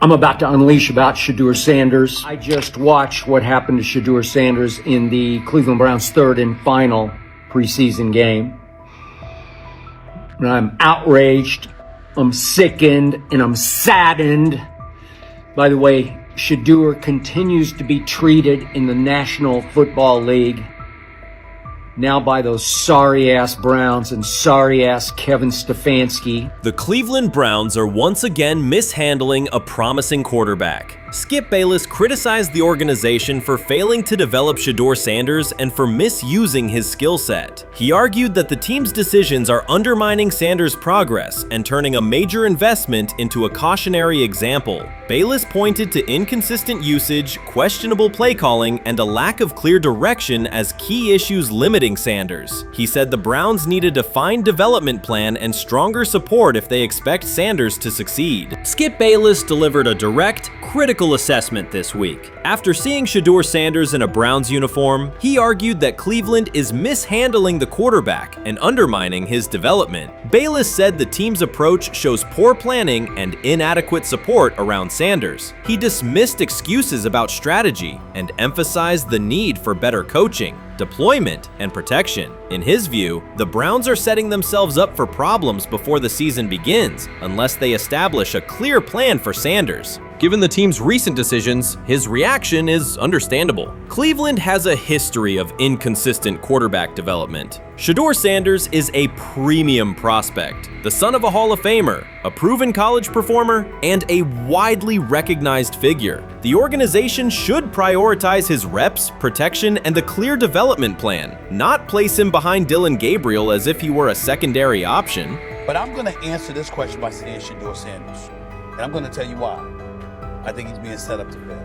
I'm about to unleash about Shedeur Sanders. I just watched what happened to Shedeur Sanders in the Cleveland Browns' third and final preseason game. And I'm outraged, I'm sickened, and I'm saddened. By the way, Shedeur continues to be treated in the National Football League now by those sorry-ass Browns and sorry-ass Kevin Stefanski. The Cleveland Browns are once again mishandling a promising quarterback. Skip Bayless criticized the organization for failing to develop Shedeur Sanders and for misusing his skill set. He argued that the team's decisions are undermining Sanders' progress and turning a major investment into a cautionary example. Bayless pointed to inconsistent usage, questionable play calling, and a lack of clear direction as key issues limiting Sanders. He said the Browns need a defined development plan and stronger support if they expect Sanders to succeed. Skip Bayless delivered a direct, critical assessment this week. After seeing Shedeur Sanders in a Browns uniform, he argued that Cleveland is mishandling the quarterback and undermining his development. Bayless said the team's approach shows poor planning and inadequate support around Sanders. He dismissed excuses about strategy and emphasized the need for better coaching, deployment, and protection. In his view, the Browns are setting themselves up for problems before the season begins unless they establish a clear plan for Sanders. Given the team's recent decisions, his reaction is understandable. Cleveland has a history of inconsistent quarterback development. Shedeur Sanders is a premium prospect, the son of a Hall of Famer, a proven college performer, and a widely recognized figure. The organization should prioritize his reps, protection, and a clear development plan, not place him behind Dillon Gabriel as if he were a secondary option. But I'm going to answer this question by saying Shedeur Sanders, and I'm going to tell you why. I think he's being set up to fail.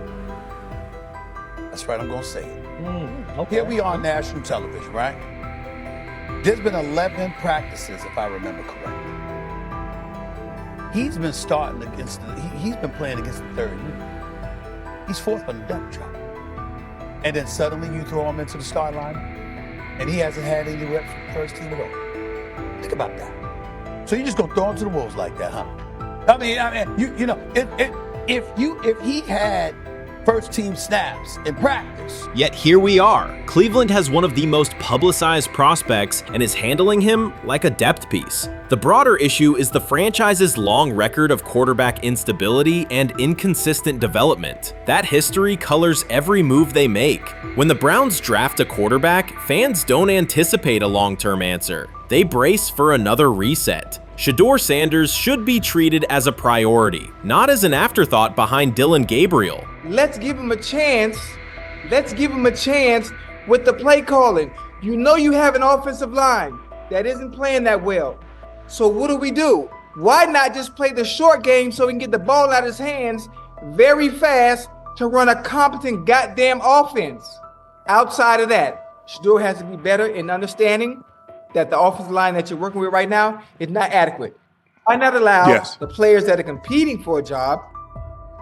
That's right, I'm going to say it. Okay. Here we are on national television, right? There's been 11 practices, if I remember correctly. He's been starting against, he's been playing against the third unit. He's fourth on the depth chart. And then suddenly you throw him into the start line, and he hasn't had any reps for the first team at all. Think about that. So you're just going to throw him to the wolves like that, huh? I mean, you know, if he had first team snaps in practice. Yet here we are. Cleveland has one of the most publicized prospects and is handling him like a depth piece. The broader issue is the franchise's long record of quarterback instability and inconsistent development. That history colors every move they make. When the Browns draft a quarterback, fans don't anticipate a long-term answer. They brace for another reset. Shedeur Sanders should be treated as a priority, not as an afterthought behind Dillon Gabriel. Let's give him a chance. Let's give him a chance with the play calling. You know you have an offensive line that isn't playing that well. So what do? Why not just play the short game so he can get the ball out of his hands very fast to run a competent goddamn offense? Outside of that, Shedeur has to be better in understanding that the offensive line that you're working with right now is not adequate. Why not allow the players that are competing for a job,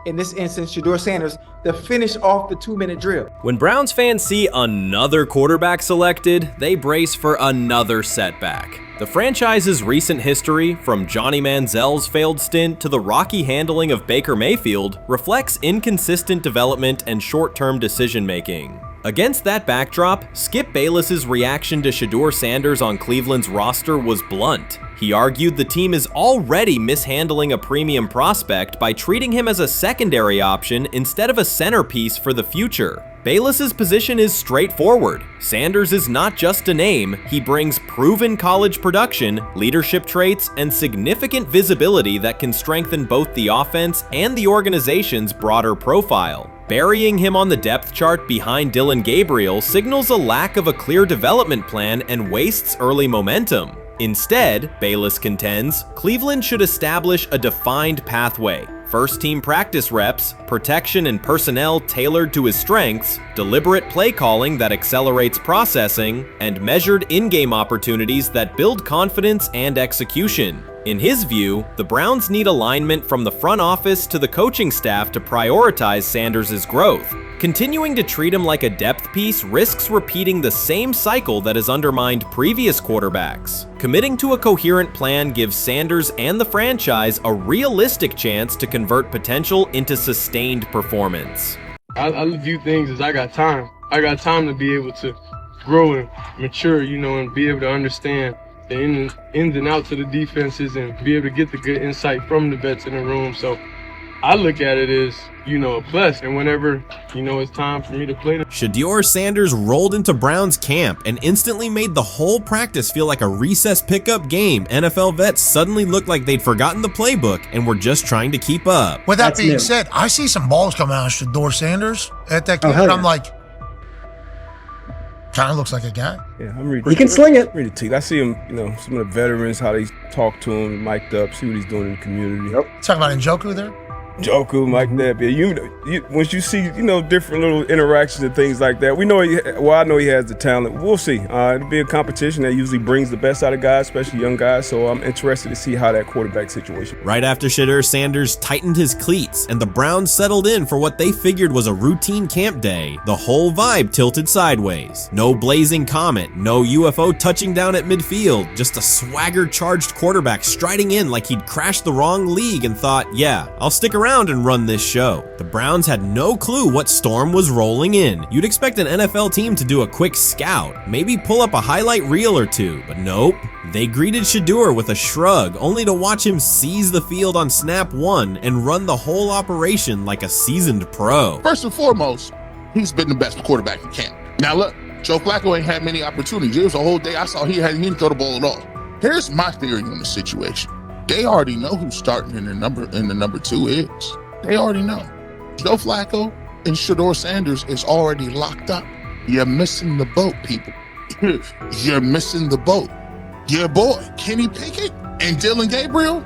in this instance, Shedeur Sanders, to finish off the 2-minute drill? When Browns fans see another quarterback selected, they brace for another setback. The franchise's recent history, from Johnny Manziel's failed stint to the rocky handling of Baker Mayfield, reflects inconsistent development and short-term decision-making. Against that backdrop, Skip Bayless's reaction to Shedeur Sanders on Cleveland's roster was blunt. He argued the team is already mishandling a premium prospect by treating him as a secondary option instead of a centerpiece for the future. Bayless's position is straightforward. Sanders is not just a name, he brings proven college production, leadership traits, and significant visibility that can strengthen both the offense and the organization's broader profile. Burying him on the depth chart behind Dillon Gabriel signals a lack of a clear development plan and wastes early momentum. Instead, Bayless contends, Cleveland should establish a defined pathway. First-team practice reps, protection and personnel tailored to his strengths, deliberate play calling that accelerates processing, and measured in-game opportunities that build confidence and execution. In his view, the Browns need alignment from the front office to the coaching staff to prioritize Sanders' growth. Continuing to treat him like a depth piece risks repeating the same cycle that has undermined previous quarterbacks. Committing to a coherent plan gives Sanders and the franchise a realistic chance to convert potential into sustained performance. I view things as I got time. I got time to be able to grow and mature, and be able to understand the ins and outs of the defenses and be able to get the good insight from the vets in the room. So I look at it as, a plus. And whenever, it's time for me to play. Shedeur Sanders rolled into Browns camp and instantly made the whole practice feel like a recess pickup game. NFL vets suddenly looked like they'd forgotten the playbook and were just trying to keep up. With that being said, I see some balls coming out of Shedeur Sanders at that camp, and I'm like, kind of looks like a guy. Yeah, I'm reading. He can sling it. Read the team. I see him, some of the veterans, how they talk to him, mic'd up, see what he's doing in the community. Talking about Njoku there? Njoku, Mike Knapp. Yeah, once you see, different little interactions and things like that, I know he has the talent. We'll see. It'll be a competition that usually brings the best out of guys, especially young guys. So I'm interested to see how that quarterback situation. Right after Shedeur Sanders tightened his cleats and the Browns settled in for what they figured was a routine camp day, the whole vibe tilted sideways. No blazing comet, no UFO touching down at midfield, just a swagger-charged quarterback striding in like he'd crashed the wrong league and thought, yeah, I'll stick around and run this show. The Browns had no clue what storm was rolling in. You'd expect an NFL team to do a quick scout, maybe pull up a highlight reel or two, but nope. They greeted Shedeur with a shrug, only to watch him seize the field on snap 1 and run the whole operation like a seasoned pro. First and foremost, he's been the best quarterback in camp. Now look, Joe Flacco ain't had many opportunities. There was a whole day I saw he didn't throw the ball at all. Here's my theory on the situation. They already know who's starting in the number 2 is. They already know. Joe Flacco and Shedeur Sanders is already locked up. You're missing the boat, people. You're missing the boat. Your boy, Kenny Pickett and Dylan Gabriel,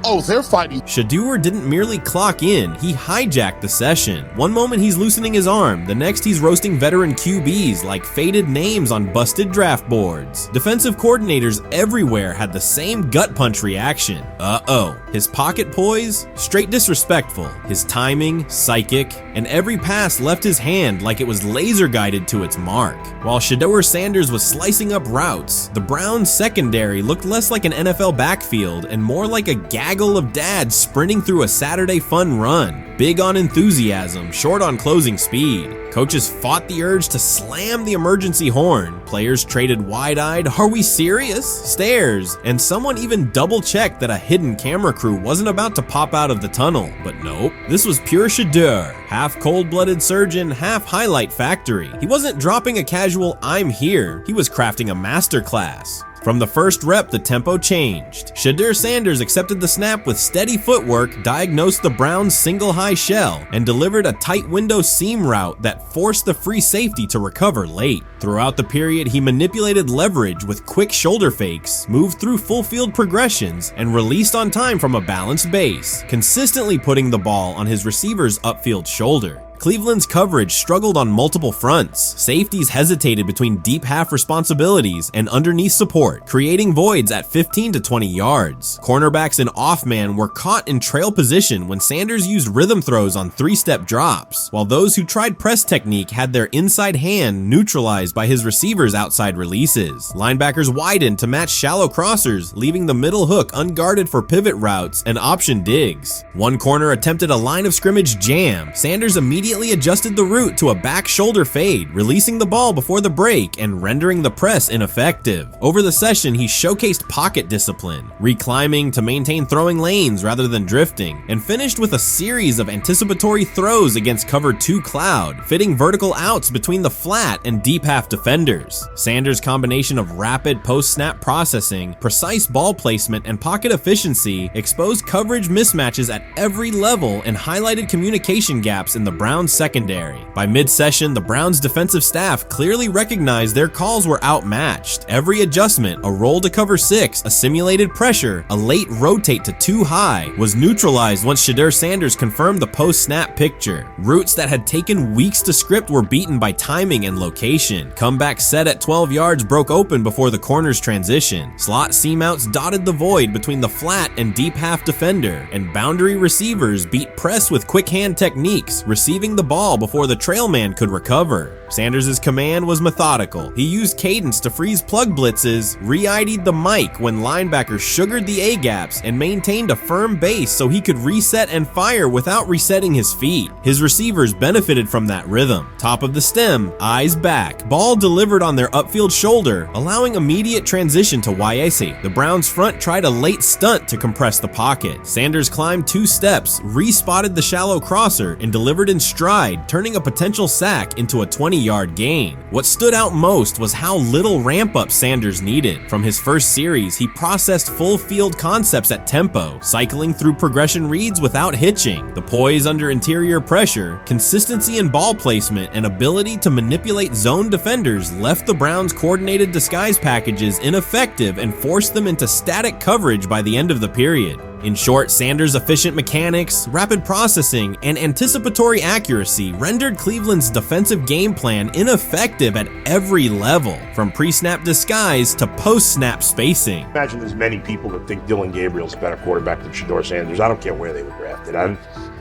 oh, they're fighting. Shedeur didn't merely clock in, he hijacked the session. One moment he's loosening his arm, the next he's roasting veteran QBs like faded names on busted draft boards. Defensive coordinators everywhere had the same gut punch reaction. Uh-oh. His pocket poise? Straight disrespectful. His timing? Psychic. And every pass left his hand like it was laser guided to its mark. While Shedeur Sanders was slicing up routes, the Browns' secondary looked less like an NFL backfield and more like a gaggle of dads sprinting through a Saturday fun run. Big on enthusiasm, short on closing speed. Coaches fought the urge to slam the emergency horn. Players traded wide-eyed, "Are we serious?" stares, and someone even double-checked that a hidden camera crew wasn't about to pop out of the tunnel. But nope, this was pure Shedeur, half cold-blooded surgeon, half highlight factory. He wasn't dropping a casual "I'm here," he was crafting a masterclass. From the first rep, the tempo changed. Shedeur Sanders accepted the snap with steady footwork, diagnosed the Browns' single high shell, and delivered a tight window seam route that forced the free safety to recover late. Throughout the period, he manipulated leverage with quick shoulder fakes, moved through full field progressions, and released on time from a balanced base, consistently putting the ball on his receiver's upfield shoulder. Cleveland's coverage struggled on multiple fronts. Safeties hesitated between deep half responsibilities and underneath support, creating voids at 15 to 20 yards. Cornerbacks and off-man were caught in trail position when Sanders used rhythm throws on 3-step drops, while those who tried press technique had their inside hand neutralized by his receivers' outside releases. Linebackers widened to match shallow crossers, leaving the middle hook unguarded for pivot routes and option digs. One corner attempted a line of scrimmage jam. Sanders immediately adjusted the route to a back shoulder fade, releasing the ball before the break and rendering the press ineffective. Over the session, he showcased pocket discipline, reclimbing to maintain throwing lanes rather than drifting, and finished with a series of anticipatory throws against cover 2 cloud, fitting vertical outs between the flat and deep half defenders. Sanders' combination of rapid post-snap processing, precise ball placement, and pocket efficiency exposed coverage mismatches at every level and highlighted communication gaps in the Browns secondary. By mid-session, the Browns defensive staff clearly recognized their calls were outmatched. Every adjustment, a roll to cover 6, a simulated pressure, a late rotate to 2 high, was neutralized once Shedeur Sanders confirmed the post-snap picture. Routes that had taken weeks to script were beaten by timing and location. Comeback set at 12 yards broke open before the corner's transition. Slot seam outs dotted the void between the flat and deep half defender, and boundary receivers beat press with quick hand techniques, receiving the ball before the trail man could recover. Sanders' command was methodical. He used cadence to freeze plug blitzes, re-ID'd the mic when linebackers sugared the A-gaps, and maintained a firm base so he could reset and fire without resetting his feet. His receivers benefited from that rhythm. Top of the stem, eyes back, ball delivered on their upfield shoulder, allowing immediate transition to YAC. The Browns front tried a late stunt to compress the pocket. Sanders climbed 2 steps, re-spotted the shallow crosser, and delivered in stride, turning a potential sack into a 20-yard gain. What stood out most was how little ramp-up Sanders needed. From his first series, he processed full-field concepts at tempo, cycling through progression reads without hitching. The poise under interior pressure, consistency in ball placement, and ability to manipulate zone defenders left the Browns' coordinated disguise packages ineffective and forced them into static coverage by the end of the period. In short, Sanders' efficient mechanics, rapid processing, and anticipatory accuracy rendered Cleveland's defensive game plan ineffective at every level, from pre-snap disguise to post-snap spacing. Imagine there's many people that think Dylan Gabriel's a better quarterback than Shedeur Sanders. I don't care where they were drafted.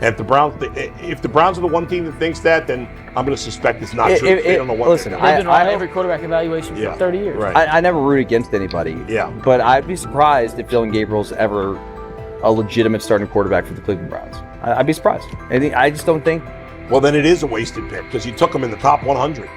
If the Browns are the one team that thinks that, then I'm going to suspect it's not true. They don't know what listen, they're I've doing. been on every quarterback evaluation for 30 years. Right. I never root against anybody. Yeah. But I'd be surprised if Dylan Gabriel's ever a legitimate starting quarterback for the Cleveland Browns. I'd be surprised. I just don't think. Well, then it is a wasted pick because you took him in the top 100.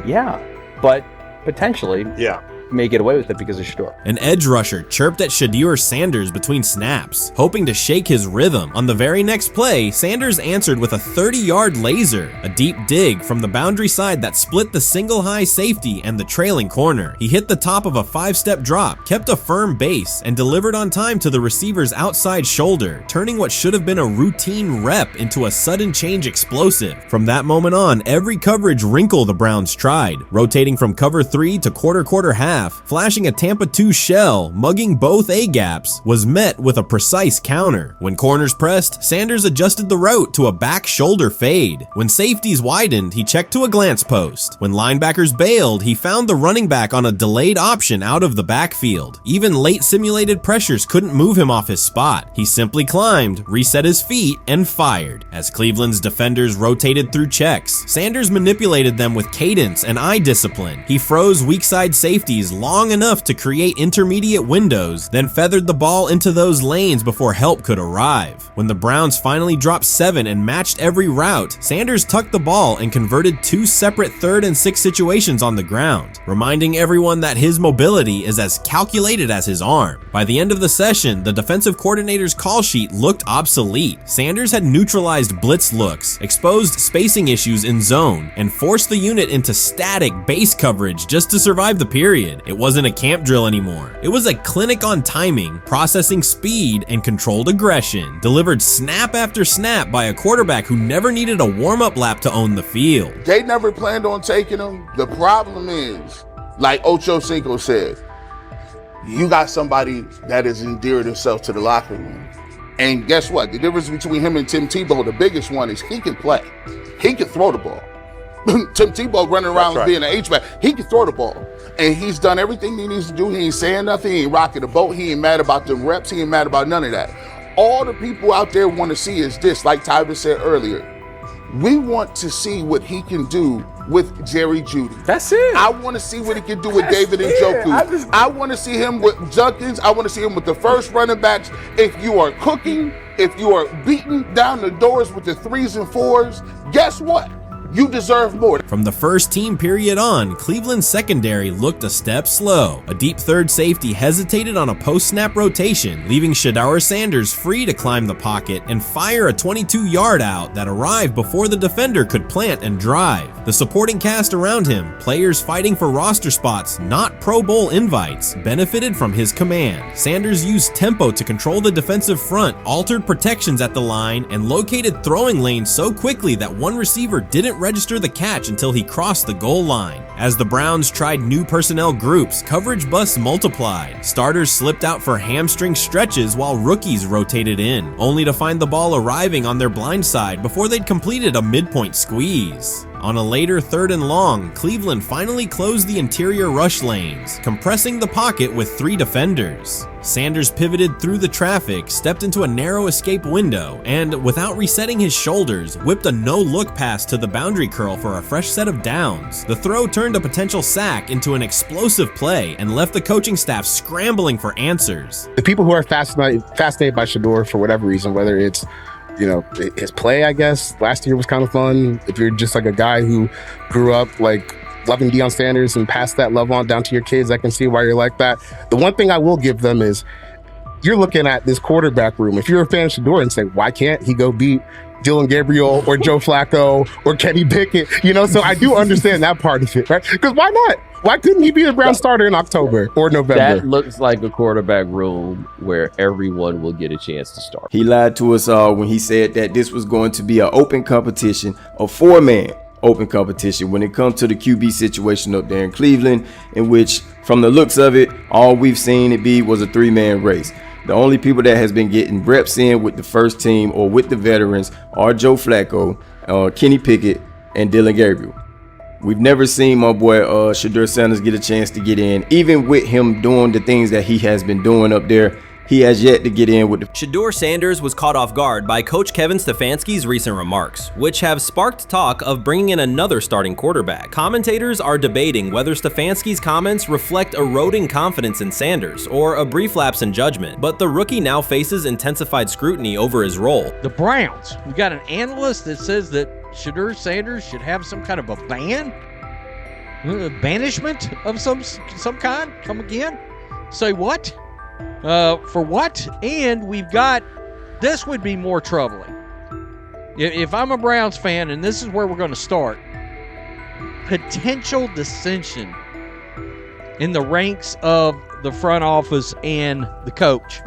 Yeah, but potentially. Yeah. may get away with it because of Shedeur. An edge rusher chirped at Shedeur Sanders between snaps, hoping to shake his rhythm. On the very next play, Sanders answered with a 30-yard laser, a deep dig from the boundary side that split the single high safety and the trailing corner. He hit the top of a 5-step drop, kept a firm base, and delivered on time to the receiver's outside shoulder, turning what should have been a routine rep into a sudden change explosive. From that moment on, every coverage wrinkle the Browns tried, rotating from cover 3 to quarter half, flashing a Tampa 2 shell, mugging both A-gaps, was met with a precise counter. When corners pressed, Sanders adjusted the route to a back shoulder fade. When safeties widened, he checked to a glance post. When linebackers bailed, he found the running back on a delayed option out of the backfield. Even late simulated pressures couldn't move him off his spot. He simply climbed, reset his feet, and fired. As Cleveland's defenders rotated through checks, Sanders manipulated them with cadence and eye discipline. He froze weak side safeties long enough to create intermediate windows, then feathered the ball into those lanes before help could arrive. When the Browns finally dropped 7 and matched every route, Sanders tucked the ball and converted 2 separate 3rd and 6 situations on the ground, reminding everyone that his mobility is as calculated as his arm. By the end of the session, the defensive coordinator's call sheet looked obsolete. Sanders had neutralized blitz looks, exposed spacing issues in zone, and forced the unit into static base coverage just to survive the period. It wasn't a camp drill anymore. It was a clinic on timing, processing speed, and controlled aggression, delivered snap after snap by a quarterback who never needed a warm-up lap to own the field. They never planned on taking him. The problem is, like Ocho Cinco said, you got somebody that has endeared himself to the locker room. And guess what? The difference between him and Tim Tebow, the biggest one, is he can play. He can throw the ball. Tim Tebow running around being an H-back. He can throw the ball. And he's done everything he needs to do. He ain't saying nothing. He ain't rocking the boat. He ain't mad about the reps. He ain't mad about none of that. All the people out there want to see is this, like Tyler said earlier. We want to see what he can do with Jerry Jeudy. That's it. I want to see what he can do with David Njoku. I want to see him with Junkins. I want to see him with the first running backs. If you are cooking, if you are beating down the doors with the 3s and 4s, guess what? You deserve more. From the first team period on, Cleveland's secondary looked a step slow. A deep third safety hesitated on a post-snap rotation, leaving Shedeur Sanders free to climb the pocket and fire a 22-yard out that arrived before the defender could plant and drive. The supporting cast around him, players fighting for roster spots, not Pro Bowl invites, benefited from his command. Sanders used tempo to control the defensive front, altered protections at the line, and located throwing lanes so quickly that one receiver didn't register the catch until he crossed the goal line. As the Browns tried new personnel groups, coverage busts multiplied. Starters slipped out for hamstring stretches while rookies rotated in, only to find the ball arriving on their blind side before they'd completed a midpoint squeeze. On a later 3rd and long, Cleveland finally closed the interior rush lanes, compressing the pocket with 3 defenders. Sanders pivoted through the traffic, stepped into a narrow escape window, and, without resetting his shoulders, whipped a no-look pass to the boundary curl for a fresh set of downs. The throw turned a potential sack into an explosive play and left the coaching staff scrambling for answers. The people who are fascinated by Shedeur for whatever reason, whether it's his play, I guess, last year was kind of fun. If you're just like a guy who grew up like loving Deion Sanders and passed that love on down to your kids, I can see why you're like that. The one thing I will give them is you're looking at this quarterback room. If you're a fan of Shedeur and say, why can't he go beat Dylan Gabriel or Joe Flacco or Kenny Pickett? So I do understand that part of it, right? Because why not? Why couldn't he be the Brown starter in October or November? That looks like a quarterback room where everyone will get a chance to start. He lied to us all when he said that this was going to be an open competition, a 4-man open competition when it comes to the QB situation up there in Cleveland, in which, from the looks of it, all we've seen it be was a 3-man race. The only people that has been getting reps in with the first team or with the veterans are Joe Flacco, Kenny Pickett, and Dylan Gabriel. We've never seen my boy Shedeur Sanders get a chance to get in. Even with him doing the things that he has been doing up there, he has yet to get in with the... Shedeur Sanders was caught off guard by Coach Kevin Stefanski's recent remarks, which have sparked talk of bringing in another starting quarterback. Commentators are debating whether Stefanski's comments reflect eroding confidence in Sanders or a brief lapse in judgment, but the rookie now faces intensified scrutiny over his role. The Browns, we got an analyst that says that Shedeur Sanders should have some kind of a ban. banishment of some kind? Come again? Say what? For what? And we've got, this would be more troubling. If I'm a Browns fan, and this is where we're going to start, potential dissension in the ranks of the front office and the coach.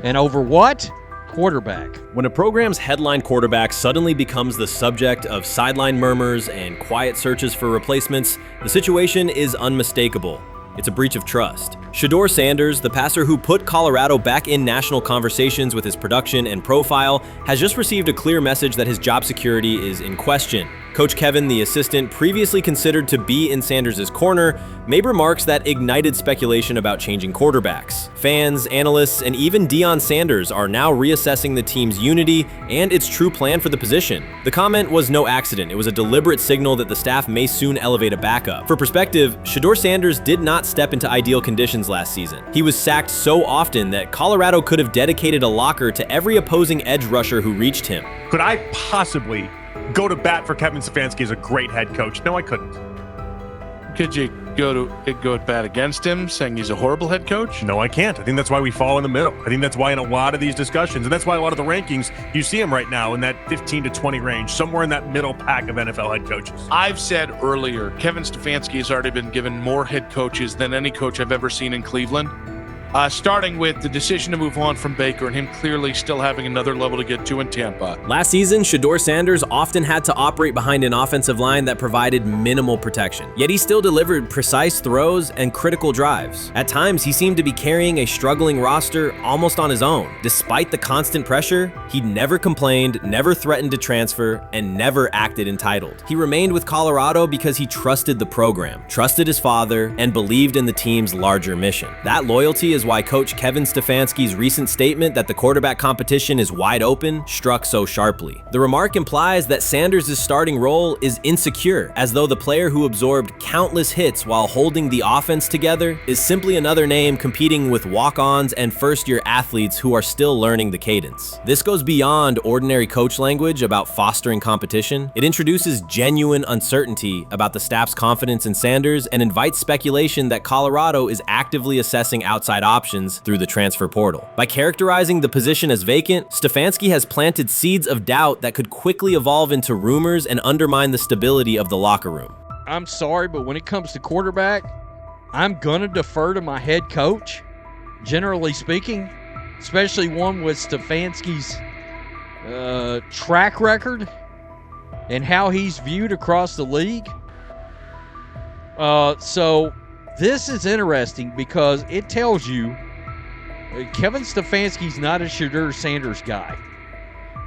And over what? Quarterback. When a program's headline quarterback suddenly becomes the subject of sideline murmurs and quiet searches for replacements, the situation is unmistakable. It's a breach of trust. Shedeur Sanders, the passer who put Colorado back in national conversations with his production and profile, has just received a clear message that his job security is in question. Coach Kevin, the assistant previously considered to be in Sanders' corner, made remarks that ignited speculation about changing quarterbacks. Fans, analysts, and even Deion Sanders are now reassessing the team's unity and its true plan for the position. The comment was no accident. It was a deliberate signal that the staff may soon elevate a backup. For perspective, Shedeur Sanders did not step into ideal conditions last season. He was sacked so often that Colorado could have dedicated a locker to every opposing edge rusher who reached him. Could I possibly go to bat for Kevin Stefanski as a great head coach? No, I couldn't. Could you go to bat against him, saying he's a horrible head coach? No, I can't. I think that's why we fall in the middle. I think that's why in a lot of these discussions, and that's why a lot of the rankings, you see him right now in that 15 to 20 range, somewhere in that middle pack of NFL head coaches. I've said earlier, Kevin Stefanski has already been given more head coaches than any coach I've ever seen in Cleveland. Starting with the decision to move on from Baker and him clearly still having another level to get to in Tampa. Last season, Shedeur Sanders often had to operate behind an offensive line that provided minimal protection, yet he still delivered precise throws and critical drives. At times, he seemed to be carrying a struggling roster almost on his own. Despite the constant pressure, he never complained, never threatened to transfer, and never acted entitled. He remained with Colorado because he trusted the program, trusted his father, and believed in the team's larger mission. That loyalty is why Coach Kevin Stefanski's recent statement that the quarterback competition is wide open struck so sharply. The remark implies that Sanders' starting role is insecure, as though the player who absorbed countless hits while holding the offense together is simply another name competing with walk-ons and first-year athletes who are still learning the cadence. This goes beyond ordinary coach language about fostering competition. It introduces genuine uncertainty about the staff's confidence in Sanders and invites speculation that Colorado is actively assessing outside options through the transfer portal. By characterizing the position as vacant, Stefanski has planted seeds of doubt that could quickly evolve into rumors and undermine the stability of the locker room. I'm sorry, but when it comes to quarterback, I'm gonna defer to my head coach, generally speaking, especially one with Stefanski's track record and how he's viewed across the league. So this is interesting because it tells you Kevin Stefanski's not a Shedeur Sanders guy.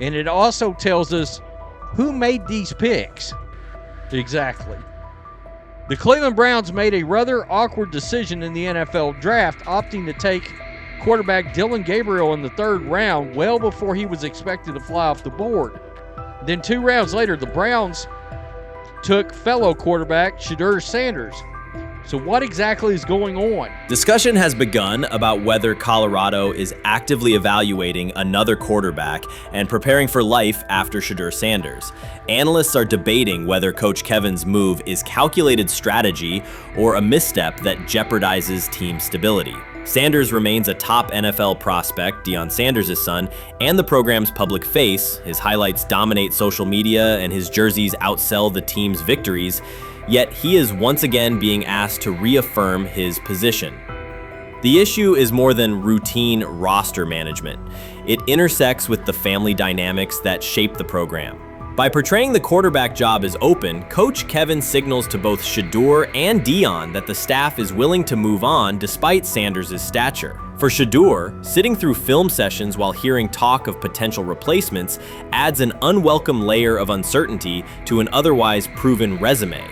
And it also tells us who made these picks. Exactly. The Cleveland Browns made a rather awkward decision in the NFL draft, opting to take quarterback Dillon Gabriel in the 3rd round, well before he was expected to fly off the board. Then 2 rounds later, the Browns took fellow quarterback Shedeur Sanders. So what exactly is going on? Discussion has begun about whether Colorado is actively evaluating another quarterback and preparing for life after Shedeur Sanders. Analysts are debating whether Coach Kevin's move is calculated strategy or a misstep that jeopardizes team stability. Sanders remains a top NFL prospect, Deion Sanders' son, and the program's public face. His highlights dominate social media and his jerseys outsell the team's victories. Yet he is once again being asked to reaffirm his position. The issue is more than routine roster management. It intersects with the family dynamics that shape the program. By portraying the quarterback job as open, Coach Kevin signals to both Shedeur and Deion that the staff is willing to move on despite Sanders' stature. For Shedeur, sitting through film sessions while hearing talk of potential replacements adds an unwelcome layer of uncertainty to an otherwise proven resume.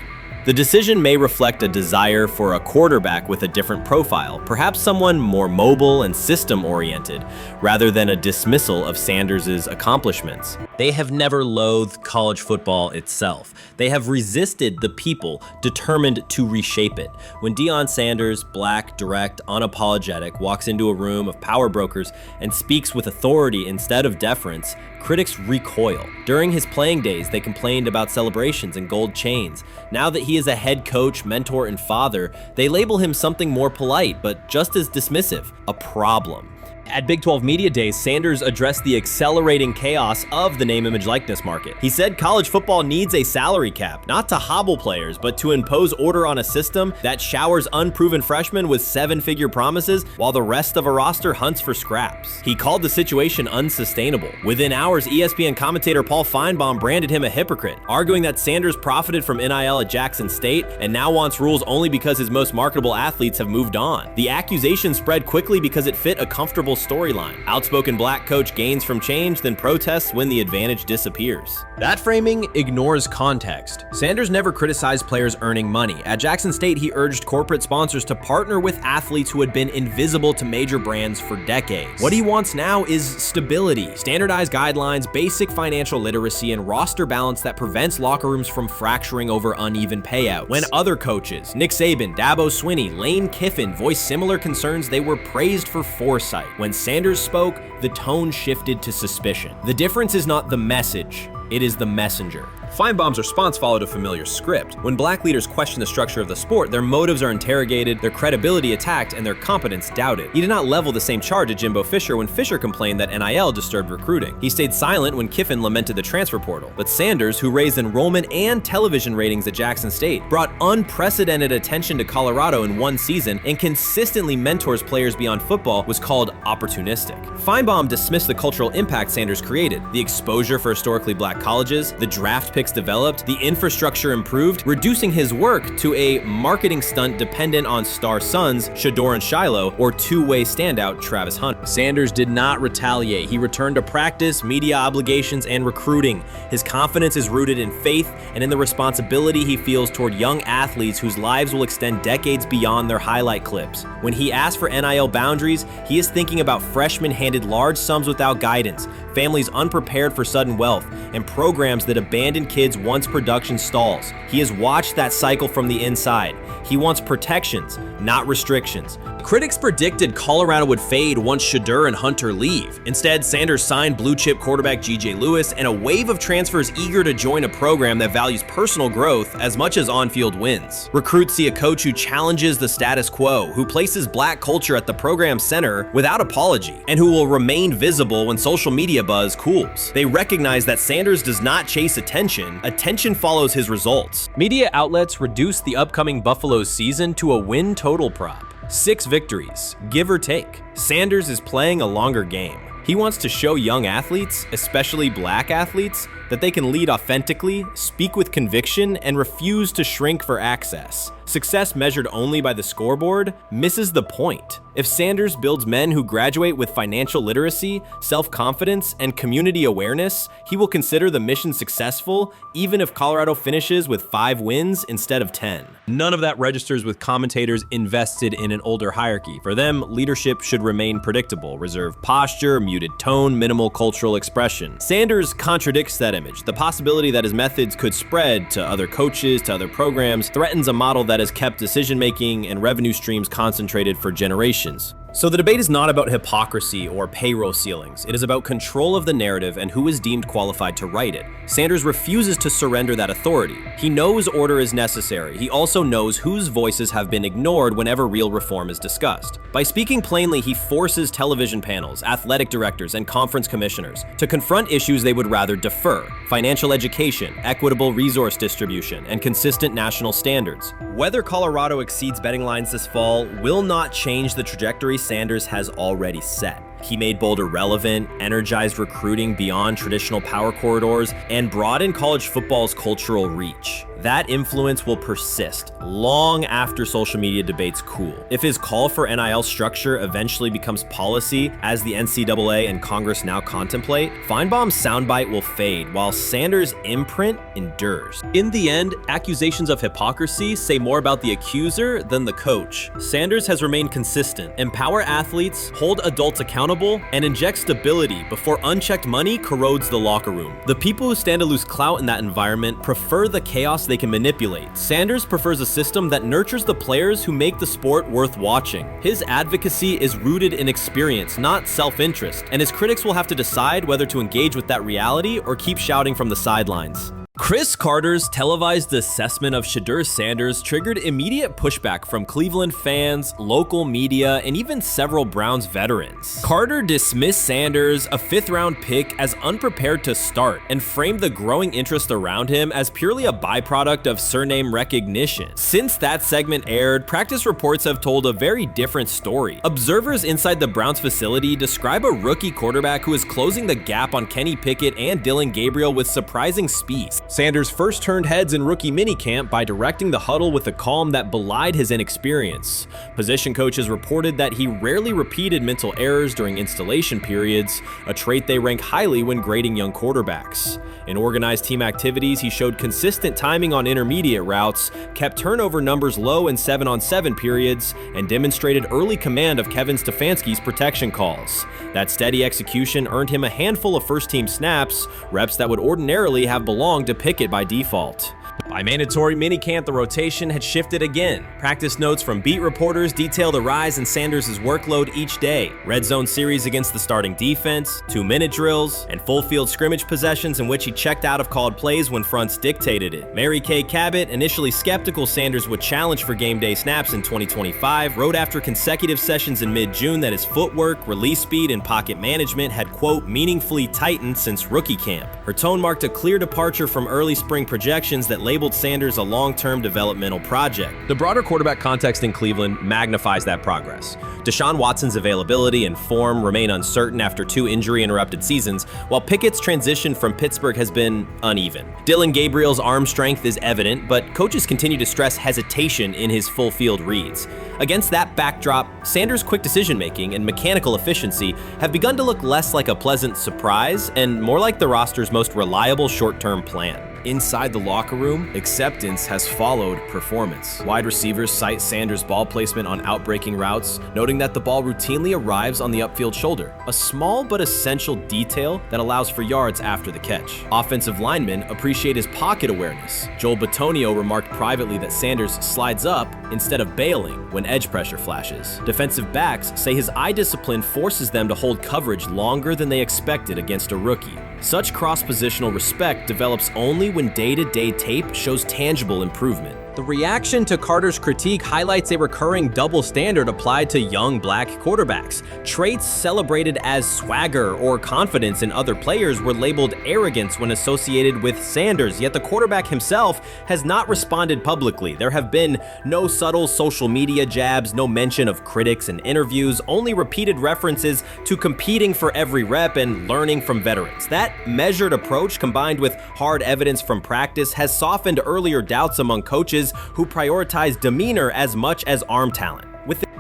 The decision may reflect a desire for a quarterback with a different profile, perhaps someone more mobile and system-oriented, rather than a dismissal of Sanders' accomplishments. They have never loathed college football itself. They have resisted the people determined to reshape it. When Deion Sanders, black, direct, unapologetic, walks into a room of power brokers and speaks with authority instead of deference, critics recoil. During his playing days, they complained about celebrations and gold chains. Now that he is a head coach, mentor, and father, they label him something more polite, but just as dismissive, a problem. At Big 12 Media Days, Sanders addressed the accelerating chaos of the name, image, likeness market. He said college football needs a salary cap, not to hobble players, but to impose order on a system that showers unproven freshmen with seven-figure promises while the rest of a roster hunts for scraps. He called the situation unsustainable. Within hours, ESPN commentator Paul Feinbaum branded him a hypocrite, arguing that Sanders profited from NIL at Jackson State and now wants rules only because his most marketable athletes have moved on. The accusation spread quickly because it fit a comfortable storyline. Outspoken black coach gains from change, then protests when the advantage disappears. That framing ignores context. Sanders never criticized players earning money. At Jackson State, he urged corporate sponsors to partner with athletes who had been invisible to major brands for decades. What he wants now is stability, standardized guidelines, basic financial literacy, and roster balance that prevents locker rooms from fracturing over uneven payouts. When other coaches, Nick Saban, Dabo Swinney, Lane Kiffin, voiced similar concerns, they were praised for foresight. When Sanders spoke, the tone shifted to suspicion. The difference is not the message, it is the messenger. Feinbaum's response followed a familiar script. When black leaders question the structure of the sport, their motives are interrogated, their credibility attacked, and their competence doubted. He did not level the same charge at Jimbo Fisher when Fisher complained that NIL disturbed recruiting. He stayed silent when Kiffin lamented the transfer portal. But Sanders, who raised enrollment and television ratings at Jackson State, brought unprecedented attention to Colorado in one season and consistently mentors players beyond football, was called opportunistic. Feinbaum dismissed the cultural impact Sanders created, the exposure for historically black colleges, the draft picks developed, the infrastructure improved, reducing his work to a marketing stunt dependent on star sons Shedeur and Shiloh or two-way standout Travis Hunt. Sanders did not retaliate. He returned to practice, media obligations, and recruiting. His confidence is rooted in faith and in the responsibility he feels toward young athletes whose lives will extend decades beyond their highlight clips. When he asks for NIL boundaries, he is thinking about freshmen handed large sums without guidance, families unprepared for sudden wealth, and programs that abandon kids once production stalls. He has watched that cycle from the inside. He wants protections, not restrictions. Critics predicted Colorado would fade once Shedeur and Hunter leave. Instead, Sanders signed blue-chip quarterback G.J. Lewis and a wave of transfers eager to join a program that values personal growth as much as on-field wins. Recruits see a coach who challenges the status quo, who places black culture at the program's center without apology, and who will remain visible when social media buzz cools. They recognize that Sanders does not chase attention, attention follows his results. Media outlets reduced the upcoming Buffalo season to a win total prop. 6 victories, give or take. Sanders is playing a longer game. He wants to show young athletes, especially black athletes, that they can lead authentically, speak with conviction, and refuse to shrink for access. Success measured only by the scoreboard misses the point. If Sanders builds men who graduate with financial literacy, self-confidence, and community awareness, he will consider the mission successful, even if Colorado finishes with 5 wins instead of 10. None of that registers with commentators invested in an older hierarchy. For them, leadership should remain predictable, reserved posture, muted tone, minimal cultural expression. Sanders contradicts that image. The possibility that his methods could spread to other coaches, to other programs, threatens a model that has kept decision-making and revenue streams concentrated for generations. So the debate is not about hypocrisy or payroll ceilings. It is about control of the narrative and who is deemed qualified to write it. Sanders refuses to surrender that authority. He knows order is necessary. He also knows whose voices have been ignored whenever real reform is discussed. By speaking plainly, he forces television panels, athletic directors, and conference commissioners to confront issues they would rather defer: financial education, equitable resource distribution, and consistent national standards. Whether Colorado exceeds betting lines this fall will not change the trajectory Sanders has already set. He made Boulder relevant, energized recruiting beyond traditional power corridors, and broadened college football's cultural reach. That influence will persist long after social media debates cool. If his call for NIL structure eventually becomes policy, as the NCAA and Congress now contemplate, Feinbaum's soundbite will fade, while Sanders' imprint endures. In the end, accusations of hypocrisy say more about the accuser than the coach. Sanders has remained consistent: empower athletes, hold adults accountable, and inject stability before unchecked money corrodes the locker room. The people who stand to lose clout in that environment prefer the chaos they can manipulate. Sanders prefers a system that nurtures the players who make the sport worth watching. His advocacy is rooted in experience, not self-interest, and his critics will have to decide whether to engage with that reality or keep shouting from the sidelines. Chris Carter's televised assessment of Shedeur Sanders triggered immediate pushback from Cleveland fans, local media, and even several Browns veterans. Carter dismissed Sanders, a 5th-round pick, as unprepared to start and framed the growing interest around him as purely a byproduct of surname recognition. Since that segment aired, practice reports have told a very different story. Observers inside the Browns facility describe a rookie quarterback who is closing the gap on Kenny Pickett and Dillon Gabriel with surprising speed. Sanders first turned heads in rookie minicamp by directing the huddle with a calm that belied his inexperience. Position coaches reported that he rarely repeated mental errors during installation periods, a trait they rank highly when grading young quarterbacks. In organized team activities, he showed consistent timing on intermediate routes, kept turnover numbers low in 7-on-7 periods, and demonstrated early command of Kevin Stefanski's protection calls. That steady execution earned him a handful of first-team snaps, reps that would ordinarily have belonged to Pickett by default. By mandatory minicamp, the rotation had shifted again. Practice notes from beat reporters detail the rise in Sanders' workload each day. Red zone series against the starting defense, 2-minute drills, and full field scrimmage possessions in which he checked out of called plays when fronts dictated it. Mary Kay Cabot, initially skeptical Sanders would challenge for game day snaps in 2025, wrote after consecutive sessions in mid-June that his footwork, release speed, and pocket management had, quote, meaningfully tightened since rookie camp. Her tone marked a clear departure from early spring projections that labeled Sanders a long-term developmental project. The broader quarterback context in Cleveland magnifies that progress. Deshaun Watson's availability and form remain uncertain after 2 injury-interrupted seasons, while Pickett's transition from Pittsburgh has been uneven. Dillon Gabriel's arm strength is evident, but coaches continue to stress hesitation in his full-field reads. Against that backdrop, Sanders' quick decision-making and mechanical efficiency have begun to look less like a pleasant surprise and more like the roster's most reliable short-term plan. Inside the locker room, acceptance has followed performance. Wide receivers cite Sanders' ball placement on outbreaking routes, noting that the ball routinely arrives on the upfield shoulder, a small but essential detail that allows for yards after the catch. Offensive linemen appreciate his pocket awareness. Joel Bitonio remarked privately that Sanders slides up instead of bailing when edge pressure flashes. Defensive backs say his eye discipline forces them to hold coverage longer than they expected against a rookie. Such cross-positional respect develops only when day-to-day tape shows tangible improvement. The reaction to Carter's critique highlights a recurring double standard applied to young black quarterbacks. Traits celebrated as swagger or confidence in other players were labeled arrogance when associated with Sanders, yet the quarterback himself has not responded publicly. There have been no subtle social media jabs, no mention of critics in interviews, only repeated references to competing for every rep and learning from veterans. That measured approach, combined with hard evidence from practice, has softened earlier doubts among coaches who prioritize demeanor as much as arm talent.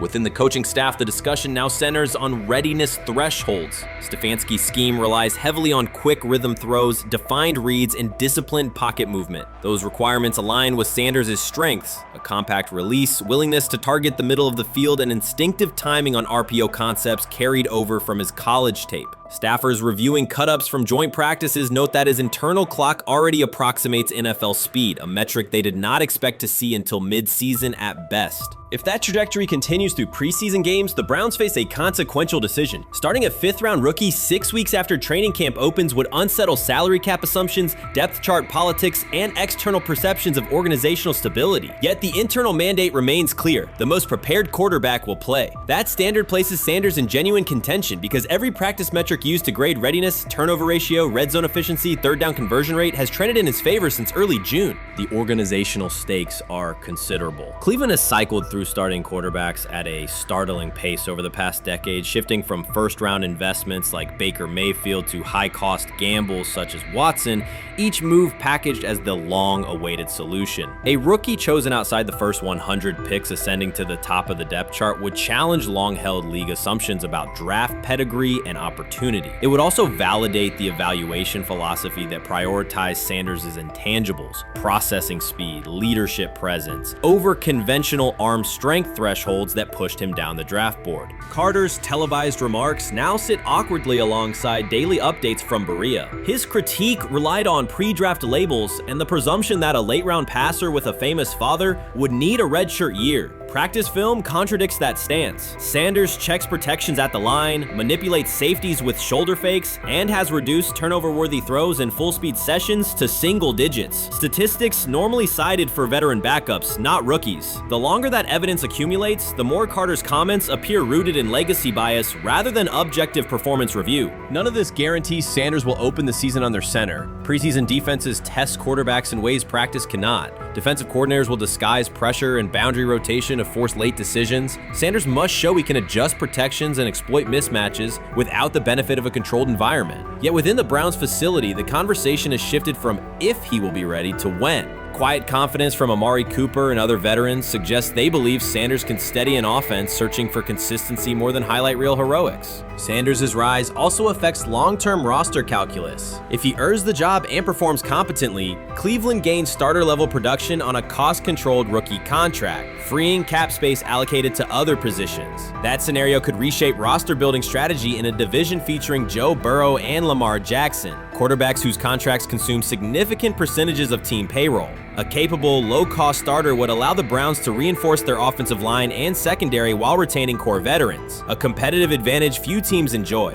Within the coaching staff, the discussion now centers on readiness thresholds. Stefanski's scheme relies heavily on quick rhythm throws, defined reads, and disciplined pocket movement. Those requirements align with Sanders' strengths: a compact release, willingness to target the middle of the field, and instinctive timing on RPO concepts carried over from his college tape. Staffers reviewing cut-ups from joint practices note that his internal clock already approximates NFL speed, a metric they did not expect to see until mid-season at best. If that trajectory continues through preseason games, the Browns face a consequential decision. Starting a 5th-round rookie 6 weeks after training camp opens would unsettle salary cap assumptions, depth chart politics, and external perceptions of organizational stability. Yet the internal mandate remains clear: the most prepared quarterback will play. That standard places Sanders in genuine contention because every practice metric used to grade readiness, turnover ratio, red zone efficiency, third down conversion rate has trended in his favor since early June. The organizational stakes are considerable. Cleveland has cycled through starting quarterbacks at a startling pace over the past decade, shifting from first-round investments like Baker Mayfield to high-cost gambles such as Watson, each move packaged as the long-awaited solution. A rookie chosen outside the first 100 picks ascending to the top of the depth chart would challenge long-held league assumptions about draft pedigree and opportunity. It would also validate the evaluation philosophy that prioritized Sanders' intangibles: process, processing speed, leadership presence, over conventional arm strength thresholds that pushed him down the draft board. Carter's televised remarks now sit awkwardly alongside daily updates from Berea. His critique relied on pre-draft labels and the presumption that a late-round passer with a famous father would need a redshirt year. Practice film contradicts that stance. Sanders checks protections at the line, manipulates safeties with shoulder fakes, and has reduced turnover-worthy throws in full-speed sessions to single digits. Statistics normally cited for veteran backups, not rookies. The longer that evidence accumulates, the more Carter's comments appear rooted in legacy bias rather than objective performance review. None of this guarantees Sanders will open the season under center. Preseason defenses test quarterbacks in ways practice cannot. Defensive coordinators will disguise pressure and boundary rotation to force late decisions. Sanders must show he can adjust protections and exploit mismatches without the benefit of a controlled environment. Yet within the Browns facility, the conversation has shifted from if he will be ready to when. Quiet confidence from Amari Cooper and other veterans suggests they believe Sanders can steady an offense searching for consistency more than highlight reel heroics. Sanders' rise also affects long-term roster calculus. If he earns the job and performs competently, Cleveland gains starter-level production on a cost-controlled rookie contract, freeing cap space allocated to other positions. That scenario could reshape roster-building strategy in a division featuring Joe Burrow and Lamar Jackson, quarterbacks whose contracts consume significant percentages of team payroll. A capable, low-cost starter would allow the Browns to reinforce their offensive line and secondary while retaining core veterans, a competitive advantage few teams enjoy.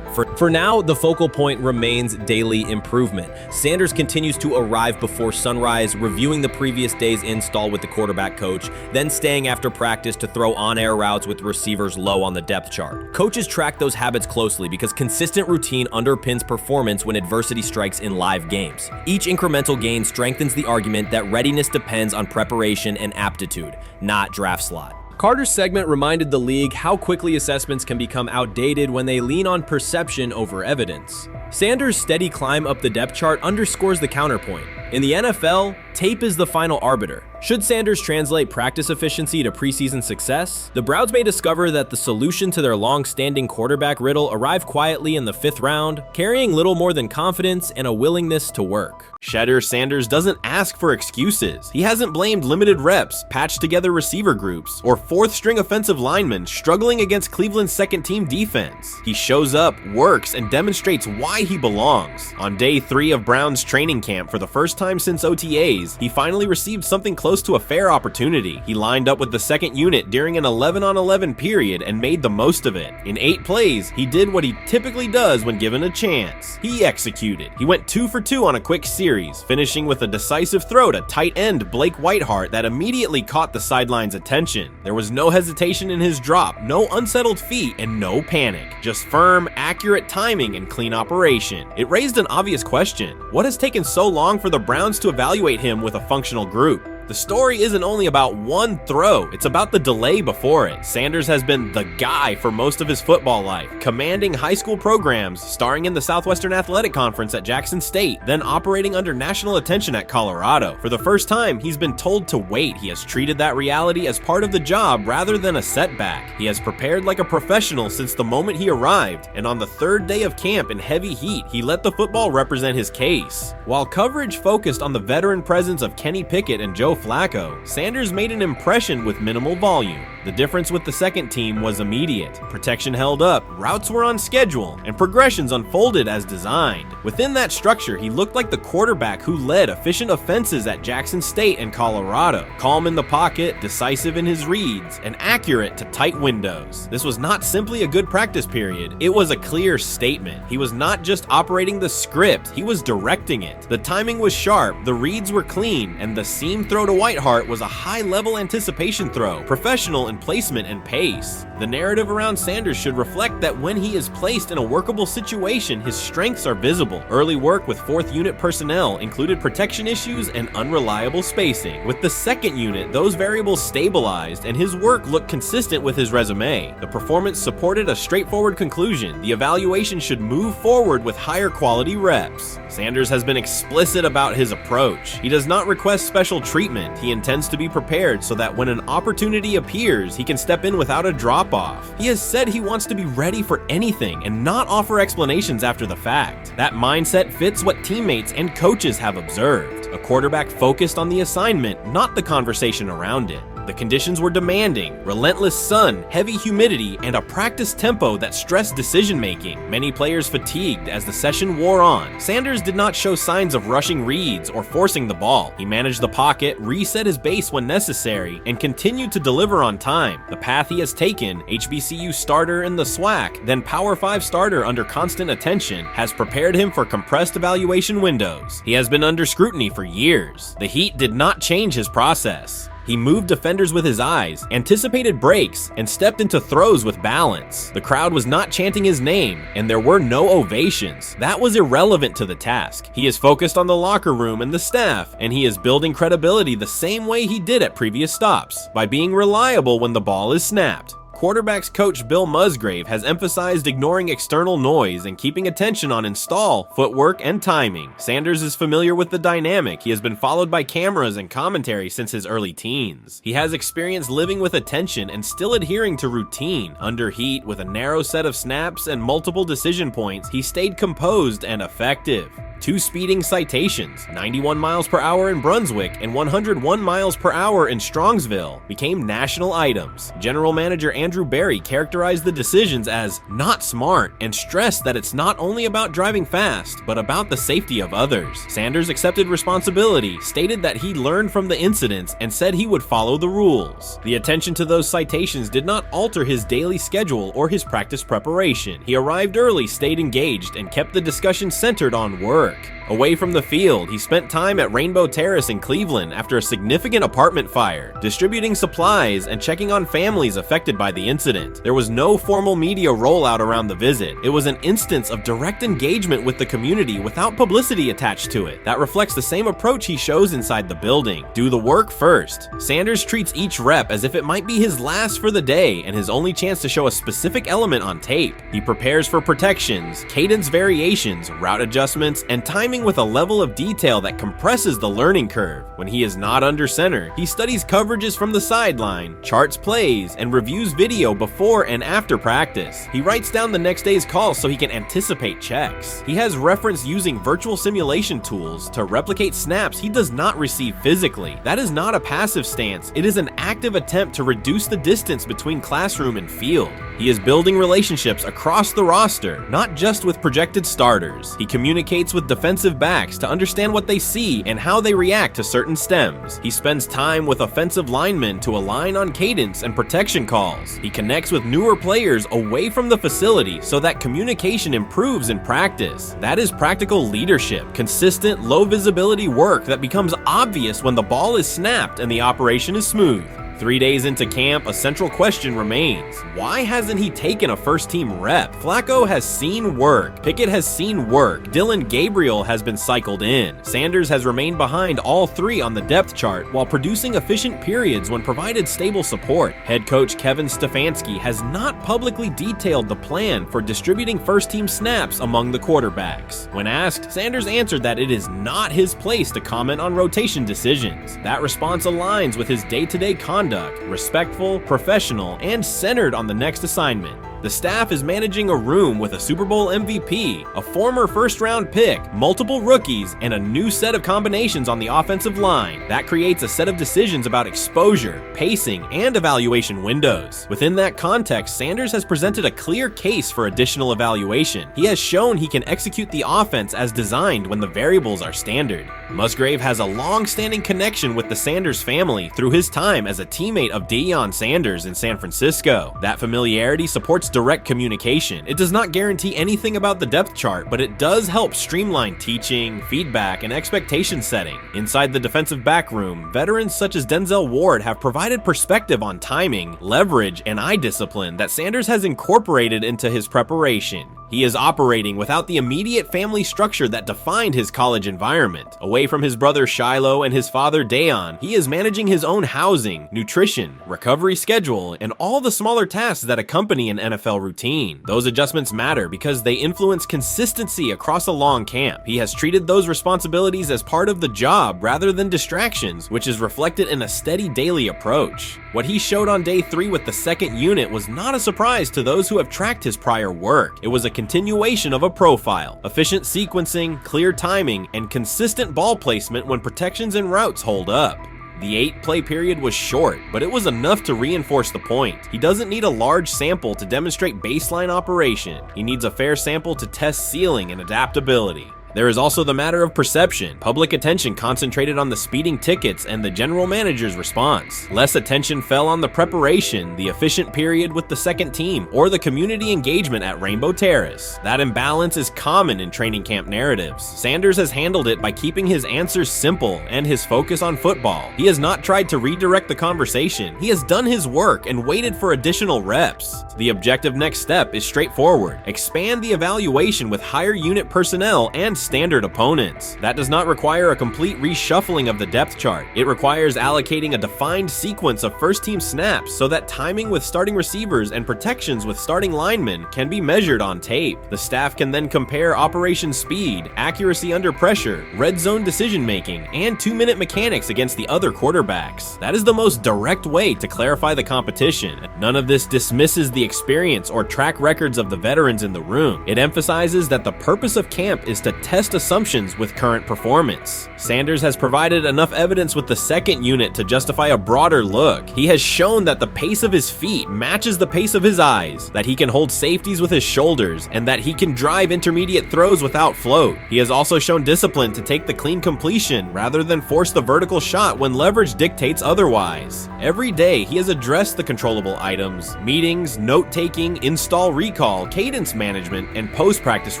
For now, the focal point remains daily improvement. Sanders continues to arrive before sunrise, reviewing the previous day's install with the quarterback coach, then staying after practice to throw on-air routes with receivers low on the depth chart. Coaches track those habits closely because consistent routine underpins performance when adversity strikes in live games. Each incremental gain strengthens the argument that readiness depends on preparation and aptitude, not draft slot. Carter's segment reminded the league how quickly assessments can become outdated when they lean on perception over evidence. Sanders' steady climb up the depth chart underscores the counterpoint. In the NFL, tape is the final arbiter. Should Sanders translate practice efficiency to preseason success, the Browns may discover that the solution to their long-standing quarterback riddle arrived quietly in the 5th round, carrying little more than confidence and a willingness to work. Shedeur Sanders doesn't ask for excuses. He hasn't blamed limited reps, patched together receiver groups, or 4th-string offensive linemen struggling against Cleveland's second-team defense. He shows up, works, and demonstrates why he belongs. On day 3 of Browns training camp, for the first time since OTAs, he finally received something close to a fair opportunity. He lined up with the second unit during an 11-on-11 period and made the most of it. In 8 plays, he did what he typically does when given a chance. He executed. He went 2 for 2 on a quick series, finishing with a decisive throw to tight end Blake Whiteheart that immediately caught the sideline's attention. There was no hesitation in his drop, no unsettled feet, and no panic. Just firm, accurate timing and clean operation. It raised an obvious question. What has taken so long for the Browns to evaluate him with a functional group? The story isn't only about one throw, it's about the delay before it. Sanders has been the guy for most of his football life, commanding high school programs, starring in the Southwestern Athletic Conference at Jackson State, then operating under national attention at Colorado. For the first time, he's been told to wait. He has treated that reality as part of the job rather than a setback. He has prepared like a professional since the moment he arrived, and on the 3rd day of camp in heavy heat, he let the football represent his case. While coverage focused on the veteran presence of Kenny Pickett and Joe Flacco, Sanders made an impression with minimal volume. The difference with the second team was immediate. Protection held up, routes were on schedule, and progressions unfolded as designed. Within that structure, he looked like the quarterback who led efficient offenses at Jackson State and Colorado. Calm in the pocket, decisive in his reads, and accurate to tight windows. This was not simply a good practice period, it was a clear statement. He was not just operating the script, he was directing it. The timing was sharp, the reads were clean, and the seam throw to Whiteheart was a high-level anticipation throw, professional in placement and pace. The narrative around Sanders should reflect that when he is placed in a workable situation, his strengths are visible. Early work with 4th unit personnel included protection issues and unreliable spacing. With the 2nd unit, those variables stabilized, and his work looked consistent with his resume. The performance supported a straightforward conclusion. The evaluation should move forward with higher quality reps. Sanders has been explicit about his approach. He does not request special treatment statement. He intends to be prepared so that when an opportunity appears, he can step in without a drop-off. He has said he wants to be ready for anything and not offer explanations after the fact. That mindset fits what teammates and coaches have observed. A quarterback focused on the assignment, not the conversation around it. The conditions were demanding: relentless sun, heavy humidity, and a practice tempo that stressed decision-making. Many players fatigued as the session wore on. Sanders did not show signs of rushing reads or forcing the ball. He managed the pocket, reset his base when necessary, and continued to deliver on time. The path he has taken, HBCU starter in the SWAC, then Power 5 starter under constant attention, has prepared him for compressed evaluation windows. He has been under scrutiny for years. The heat did not change his process. He moved defenders with his eyes, anticipated breaks, and stepped into throws with balance. The crowd was not chanting his name, and there were no ovations. That was irrelevant to the task. He is focused on the locker room and the staff, and he is building credibility the same way he did at previous stops, by being reliable when the ball is snapped. Quarterbacks coach Bill Musgrave has emphasized ignoring external noise and keeping attention on install, footwork, and timing. Sanders is familiar with the dynamic. He has been followed by cameras and commentary since his early teens. He has experience living with attention and still adhering to routine. Under heat, with a narrow set of snaps and multiple decision points, he stayed composed and effective. 2 speeding citations, 91 miles per hour in Brunswick and 101 miles per hour in Strongsville, became national items. General Manager Andrew Berry characterized the decisions as not smart and stressed that it's not only about driving fast, but about the safety of others. Sanders accepted responsibility, stated that he learned from the incidents, and said he would follow the rules. The attention to those citations did not alter his daily schedule or his practice preparation. He arrived early, stayed engaged, and kept the discussion centered on work. Away from the field, he spent time at Rainbow Terrace in Cleveland after a significant apartment fire, distributing supplies and checking on families affected by the incident. There was no formal media rollout around the visit. It was an instance of direct engagement with the community without publicity attached to it. That reflects the same approach he shows inside the building. Do the work first. Sanders treats each rep as if it might be his last for the day and his only chance to show a specific element on tape. He prepares for protections, cadence variations, route adjustments, and timing with a level of detail that compresses the learning curve. When he is not under center, he studies coverages from the sideline, charts plays, and reviews video before and after practice. He writes down the next day's calls so he can anticipate checks. He has referenced using virtual simulation tools to replicate snaps he does not receive physically. That is not a passive stance, it is an active attempt to reduce the distance between classroom and field. He is building relationships across the roster, not just with projected starters. He communicates with defensive backs to understand what they see and how they react to certain stems. He spends time with offensive linemen to align on cadence and protection calls. He connects with newer players away from the facility so that communication improves in practice. That is practical leadership, consistent, low visibility work that becomes obvious when the ball is snapped and the operation is smooth. 3 days into camp, a central question remains. Why hasn't he taken a first-team rep? Flacco has seen work. Pickett has seen work. Dylan Gabriel has been cycled in. Sanders has remained behind all 3 on the depth chart while producing efficient periods when provided stable support. Head coach Kevin Stefanski has not publicly detailed the plan for distributing first-team snaps among the quarterbacks. When asked, Sanders answered that it is not his place to comment on rotation decisions. That response aligns with his day-to-day conduct, respectful, professional, and centered on the next assignment. The staff is managing a room with a Super Bowl MVP, a former first-round pick, multiple rookies, and a new set of combinations on the offensive line. That creates a set of decisions about exposure, pacing, and evaluation windows. Within that context, Sanders has presented a clear case for additional evaluation. He has shown he can execute the offense as designed when the variables are standard. Musgrave has a long-standing connection with the Sanders family through his time as a teammate of Deion Sanders in San Francisco. That familiarity supports direct communication. It does not guarantee anything about the depth chart, but it does help streamline teaching, feedback, and expectation setting. Inside the defensive back room, veterans such as Denzel Ward have provided perspective on timing, leverage, and eye discipline that Sanders has incorporated into his preparation. He is operating without the immediate family structure that defined his college environment. Away from his brother Shiloh and his father Dayon, he is managing his own housing, nutrition, recovery schedule, and all the smaller tasks that accompany an NFL routine. Those adjustments matter because they influence consistency across a long camp. He has treated those responsibilities as part of the job rather than distractions, which is reflected in a steady daily approach. What he showed on day 3 with the second unit was not a surprise to those who have tracked his prior work. It was a continuation of a profile: efficient sequencing, clear timing, and consistent ball placement when protections and routes hold up. The 8-play period was short, but it was enough to reinforce the point. He doesn't need a large sample to demonstrate baseline operation. He needs a fair sample to test ceiling and adaptability. There is also the matter of perception. Public attention concentrated on the speeding tickets and the general manager's response. Less attention fell on the preparation, the efficient period with the second team, or the community engagement at Rainbow Terrace. That imbalance is common in training camp narratives. Sanders has handled it by keeping his answers simple and his focus on football. He has not tried to redirect the conversation. He has done his work and waited for additional reps. The objective next step is straightforward: expand the evaluation with higher unit personnel and standard opponents. That does not require a complete reshuffling of the depth chart. It requires allocating a defined sequence of first-team snaps so that timing with starting receivers and protections with starting linemen can be measured on tape. The staff can then compare operation speed, accuracy under pressure, red zone decision-making, and 2-minute mechanics against the other quarterbacks. That is the most direct way to clarify the competition. None of this dismisses the experience or track records of the veterans in the room. It emphasizes that the purpose of camp is to test assumptions with current performance. Sanders has provided enough evidence with the second unit to justify a broader look. He has shown that the pace of his feet matches the pace of his eyes, that he can hold safeties with his shoulders, and that he can drive intermediate throws without float. He has also shown discipline to take the clean completion rather than force the vertical shot when leverage dictates otherwise. Every day, he has addressed the controllable items: meetings, note-taking, install recall, cadence management, and post-practice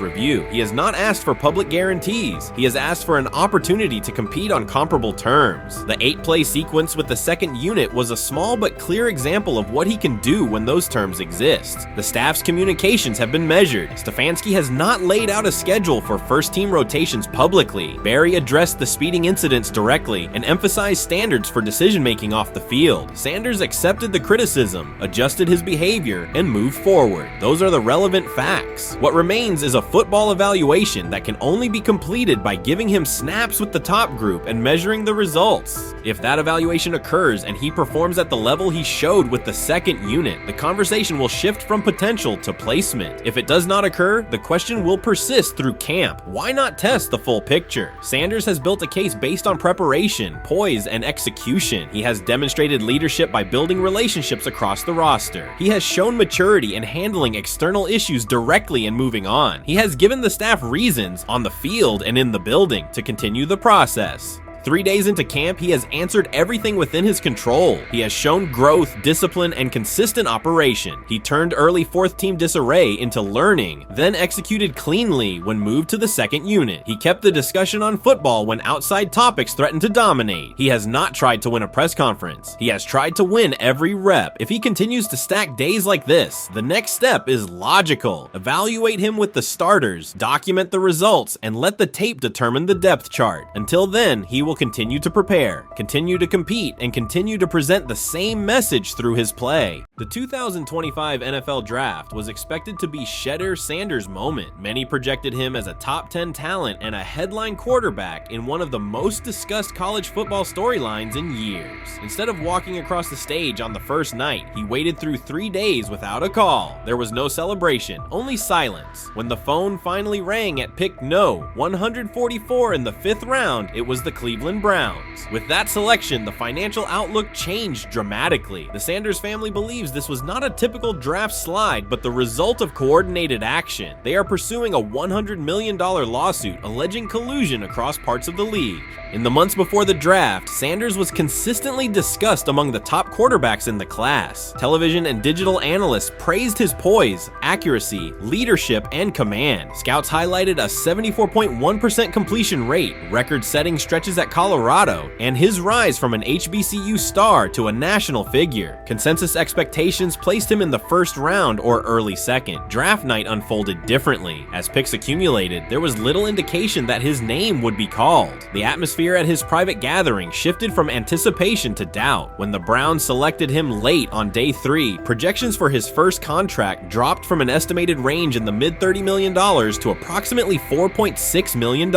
review. He has not asked for public guarantees. He has asked for an opportunity to compete on comparable terms. The 8-play sequence with the second unit was a small but clear example of what he can do when those terms exist. The staff's communications have been measured. Stefanski has not laid out a schedule for first-team rotations publicly. Barry addressed the speeding incidents directly and emphasized standards for decision-making off the field. Sanders accepted the criticism, adjusted his behavior, and moved forward. Those are the relevant facts. What remains is a football evaluation that can only be completed by giving him snaps with the top group and measuring the results. If that evaluation occurs and he performs at the level he showed with the second unit, the conversation will shift from potential to placement. If it does not occur, the question will persist through camp. Why not test the full picture? Sanders has built a case based on preparation, poise, and execution. He has demonstrated leadership by building relationships across the roster. He has shown maturity in handling external issues directly and moving on. He has given the staff reasons, on the field and in the building, to continue the process. 3 days into camp, he has answered everything within his control. He has shown growth, discipline, and consistent operation. He turned early fourth-team disarray into learning, then executed cleanly when moved to the second unit. He kept the discussion on football when outside topics threatened to dominate. He has not tried to win a press conference. He has tried to win every rep. If he continues to stack days like this, the next step is logical. Evaluate him with the starters, document the results, and let the tape determine the depth chart. Until then, he will continue to prepare, continue to compete, and continue to present the same message through his play. The 2025 NFL Draft was expected to be Shedeur Sanders' moment. Many projected him as a top 10 talent and a headline quarterback in one of the most discussed college football storylines in years. Instead of walking across the stage on the first night, he waited through 3 days without a call. There was no celebration, only silence. When the phone finally rang at pick no. 144 in the 5th round, it was the Cleveland Browns. With that selection, the financial outlook changed dramatically. The Sanders family believes this was not a typical draft slide, but the result of coordinated action. They are pursuing a $100 million lawsuit alleging collusion across parts of the league. In the months before the draft, Sanders was consistently discussed among the top quarterbacks in the class. Television and digital analysts praised his poise, accuracy, leadership, and command. Scouts highlighted a 74.1% completion rate, record-setting stretches at Colorado, and his rise from an HBCU star to a national figure. Consensus expectations placed him in the first round or early second. Draft night unfolded differently. As picks accumulated, there was little indication that his name would be called. The atmosphere at his private gathering shifted from anticipation to doubt. When the Browns selected him late on day 3, projections for his first contract dropped from an estimated range in the mid-$30 million to approximately $4.6 million,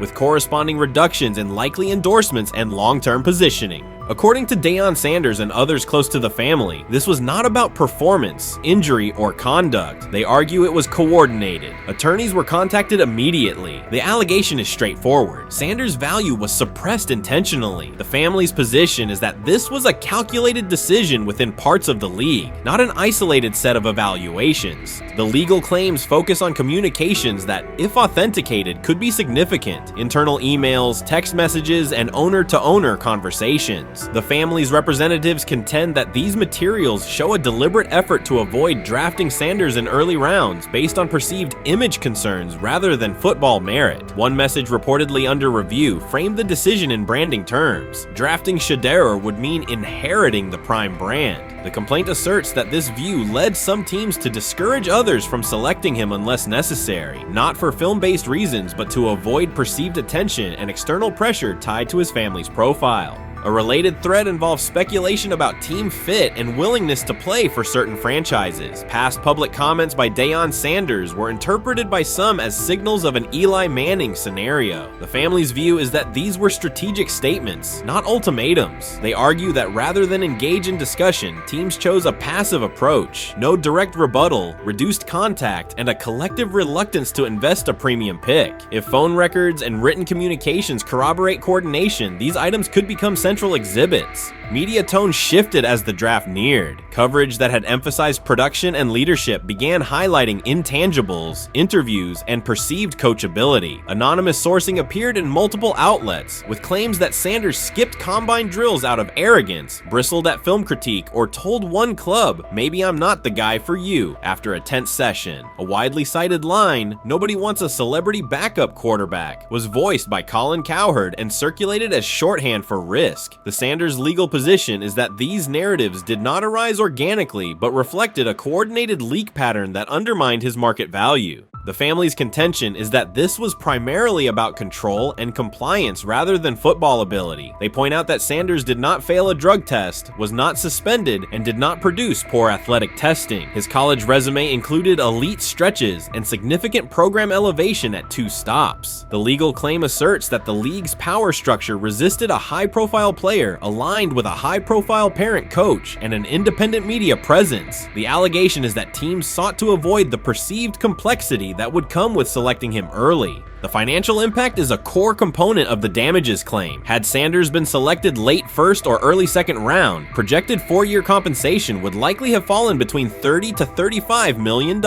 with corresponding reductions in likely endorsements and long-term positioning. According to Deion Sanders and others close to the family, this was not about performance, injury, or conduct. They argue it was coordinated. Attorneys were contacted immediately. The allegation is straightforward. Sanders' value was suppressed intentionally. The family's position is that this was a calculated decision within parts of the league, not an isolated set of evaluations. The legal claims focus on communications that, if authenticated, could be significant: internal emails, text messages, and owner-to-owner conversations. The family's representatives contend that these materials show a deliberate effort to avoid drafting Sanders in early rounds based on perceived image concerns rather than football merit. One message reportedly under review framed the decision in branding terms. Drafting Shedeur would mean inheriting the Prime brand. The complaint asserts that this view led some teams to discourage others from selecting him unless necessary, not for film-based reasons, but to avoid perceived attention and external pressure tied to his family's profile. A related thread involves speculation about team fit and willingness to play for certain franchises. Past public comments by Deion Sanders were interpreted by some as signals of an Eli Manning scenario. The family's view is that these were strategic statements, not ultimatums. They argue that rather than engage in discussion, teams chose a passive approach, no direct rebuttal, reduced contact, and a collective reluctance to invest a premium pick. If phone records and written communications corroborate coordination, these items could become central exhibits. Media tone shifted as the draft neared. Coverage that had emphasized production and leadership began highlighting intangibles, interviews, and perceived coachability. Anonymous sourcing appeared in multiple outlets, with claims that Sanders skipped combine drills out of arrogance, bristled at film critique, or told one club, "Maybe I'm not the guy for you," after a tense session. A widely cited line, "Nobody wants a celebrity backup quarterback," was voiced by Colin Cowherd and circulated as shorthand for risk. The Sanders legal position is that these narratives did not arise organically, but reflected a coordinated leak pattern that undermined his market value. The family's contention is that this was primarily about control and compliance rather than football ability. They point out that Sanders did not fail a drug test, was not suspended, and did not produce poor athletic testing. His college resume included elite stretches and significant program elevation at 2 stops. The legal claim asserts that the league's power structure resisted a high-profile player aligned with a high-profile parent coach and an independent media presence. The allegation is that teams sought to avoid the perceived complexity that would come with selecting him early. The financial impact is a core component of the damages claim. Had Sanders been selected late first or early second round, projected 4-year compensation would likely have fallen between $30 to $35 million,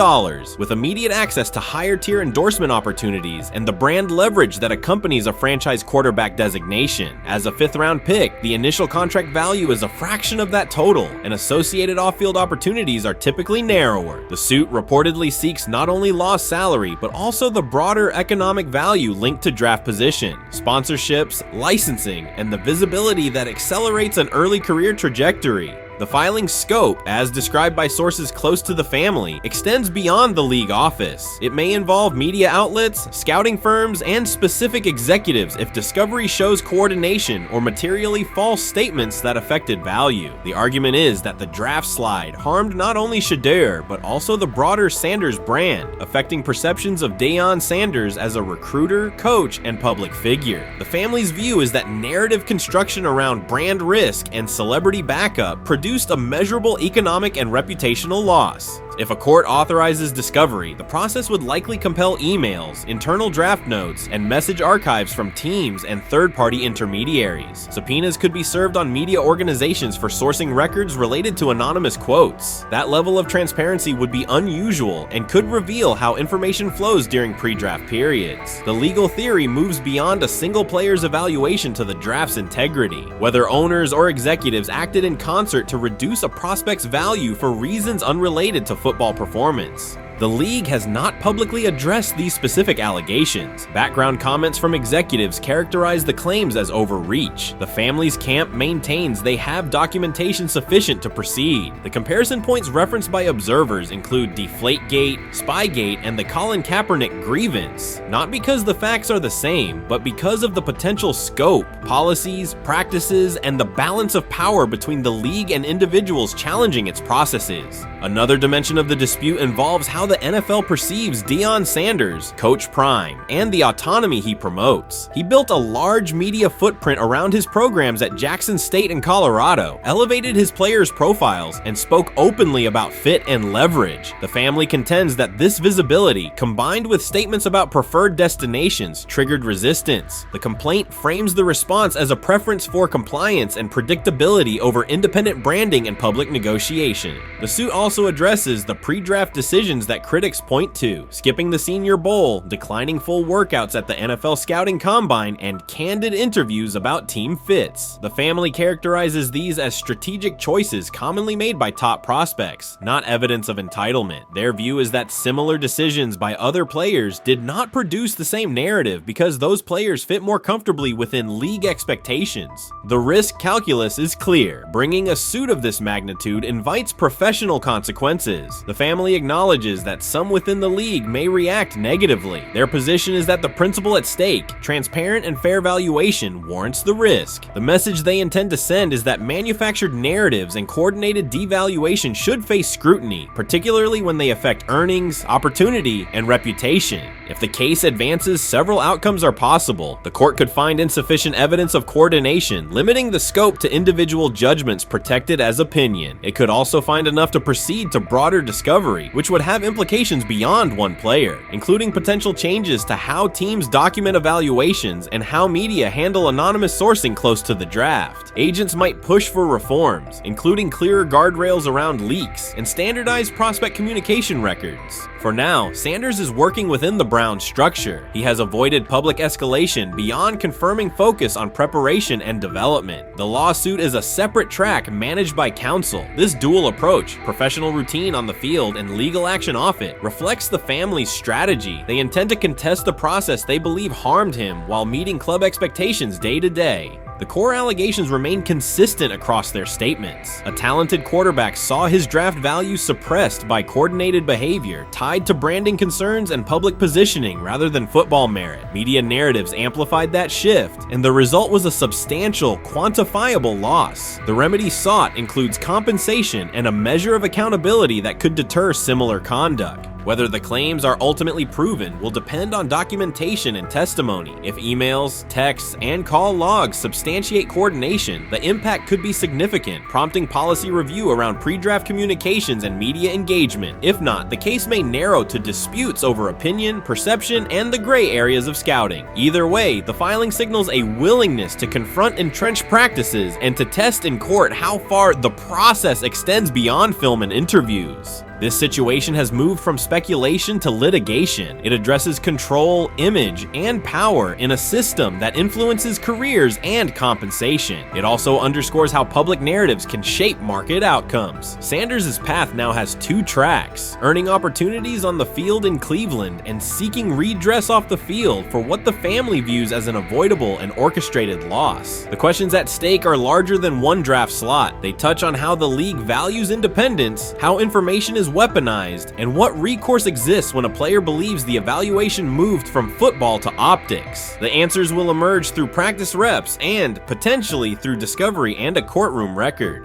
with immediate access to higher tier endorsement opportunities and the brand leverage that accompanies a franchise quarterback designation. As a 5th round pick, the initial contract value is a fraction of that total, and associated off-field opportunities are typically narrower. The suit reportedly seeks not only lost salary, but also the broader economic value linked to draft position, sponsorships, licensing, and the visibility that accelerates an early career trajectory. The filing's scope, as described by sources close to the family, extends beyond the league office. It may involve media outlets, scouting firms, and specific executives if discovery shows coordination or materially false statements that affected value. The argument is that the draft slide harmed not only Shedeur, but also the broader Sanders brand, affecting perceptions of Deion Sanders as a recruiter, coach, and public figure. The family's view is that narrative construction around brand risk and celebrity backup produced a measurable economic and reputational loss. If a court authorizes discovery, the process would likely compel emails, internal draft notes, and message archives from teams and third-party intermediaries. Subpoenas could be served on media organizations for sourcing records related to anonymous quotes. That level of transparency would be unusual and could reveal how information flows during pre-draft periods. The legal theory moves beyond a single player's evaluation to the draft's integrity, whether owners or executives acted in concert to reduce a prospect's value for reasons unrelated to football performance. The league has not publicly addressed these specific allegations. Background comments from executives characterize the claims as overreach. The family's camp maintains they have documentation sufficient to proceed. The comparison points referenced by observers include Deflategate, Spygate, and the Colin Kaepernick grievance, not because the facts are the same, but because of the potential scope, policies, practices, and the balance of power between the league and individuals challenging its processes. Another dimension of the dispute involves how the NFL perceives Deion Sanders, Coach Prime, and the autonomy he promotes. He built a large media footprint around his programs at Jackson State and Colorado, elevated his players' profiles, and spoke openly about fit and leverage. The family contends that this visibility, combined with statements about preferred destinations, triggered resistance. The complaint frames the response as a preference for compliance and predictability over independent branding and public negotiation. The suit also addresses the pre-draft decisions that critics point to: skipping the Senior Bowl, declining full workouts at the NFL Scouting Combine, and candid interviews about team fits. The family characterizes these as strategic choices commonly made by top prospects, not evidence of entitlement. Their view is that similar decisions by other players did not produce the same narrative because those players fit more comfortably within league expectations. The risk calculus is clear. Bringing a suit of this magnitude invites professional consequences. The family acknowledges that some within the league may react negatively. Their position is that the principle at stake, transparent and fair valuation, warrants the risk. The message they intend to send is that manufactured narratives and coordinated devaluation should face scrutiny, particularly when they affect earnings, opportunity, and reputation. If the case advances, several outcomes are possible. The court could find insufficient evidence of coordination, limiting the scope to individual judgments protected as opinion. It could also find enough to proceed to broader discovery, which would have implications beyond one player, including potential changes to how teams document evaluations and how media handle anonymous sourcing close to the draft. Agents might push for reforms, including clearer guardrails around leaks and standardized prospect communication records. For now, Sanders is working within the Browns structure. He has avoided public escalation beyond confirming focus on preparation and development. The lawsuit is a separate track managed by counsel. This dual approach, professional routine on the field and legal action off it, reflects the family's strategy. They intend to contest the process they believe harmed him while meeting club expectations day to day. The core allegations remain consistent across their statements. A talented quarterback saw his draft value suppressed by coordinated behavior tied to branding concerns and public positioning rather than football merit. Media narratives amplified that shift, and the result was a substantial, quantifiable loss. The remedy sought includes compensation and a measure of accountability that could deter similar conduct. Whether the claims are ultimately proven will depend on documentation and testimony. If emails, texts, and call logs substantiate coordination, the impact could be significant, prompting policy review around pre-draft communications and media engagement. If not, the case may narrow to disputes over opinion, perception, and the gray areas of scouting. Either way, the filing signals a willingness to confront entrenched practices and to test in court how far the process extends beyond film and interviews. This situation has moved from speculation to litigation. It addresses control, image, and power in a system that influences careers and compensation. It also underscores how public narratives can shape market outcomes. Sanders' path now has two tracks: earning opportunities on the field in Cleveland and seeking redress off the field for what the family views as an avoidable and orchestrated loss. The questions at stake are larger than one draft slot. They touch on how the league values independence, how information is weaponized, and what recourse exists when a player believes the evaluation moved from football to optics. The answers will emerge through practice reps and, potentially, through discovery and a courtroom record.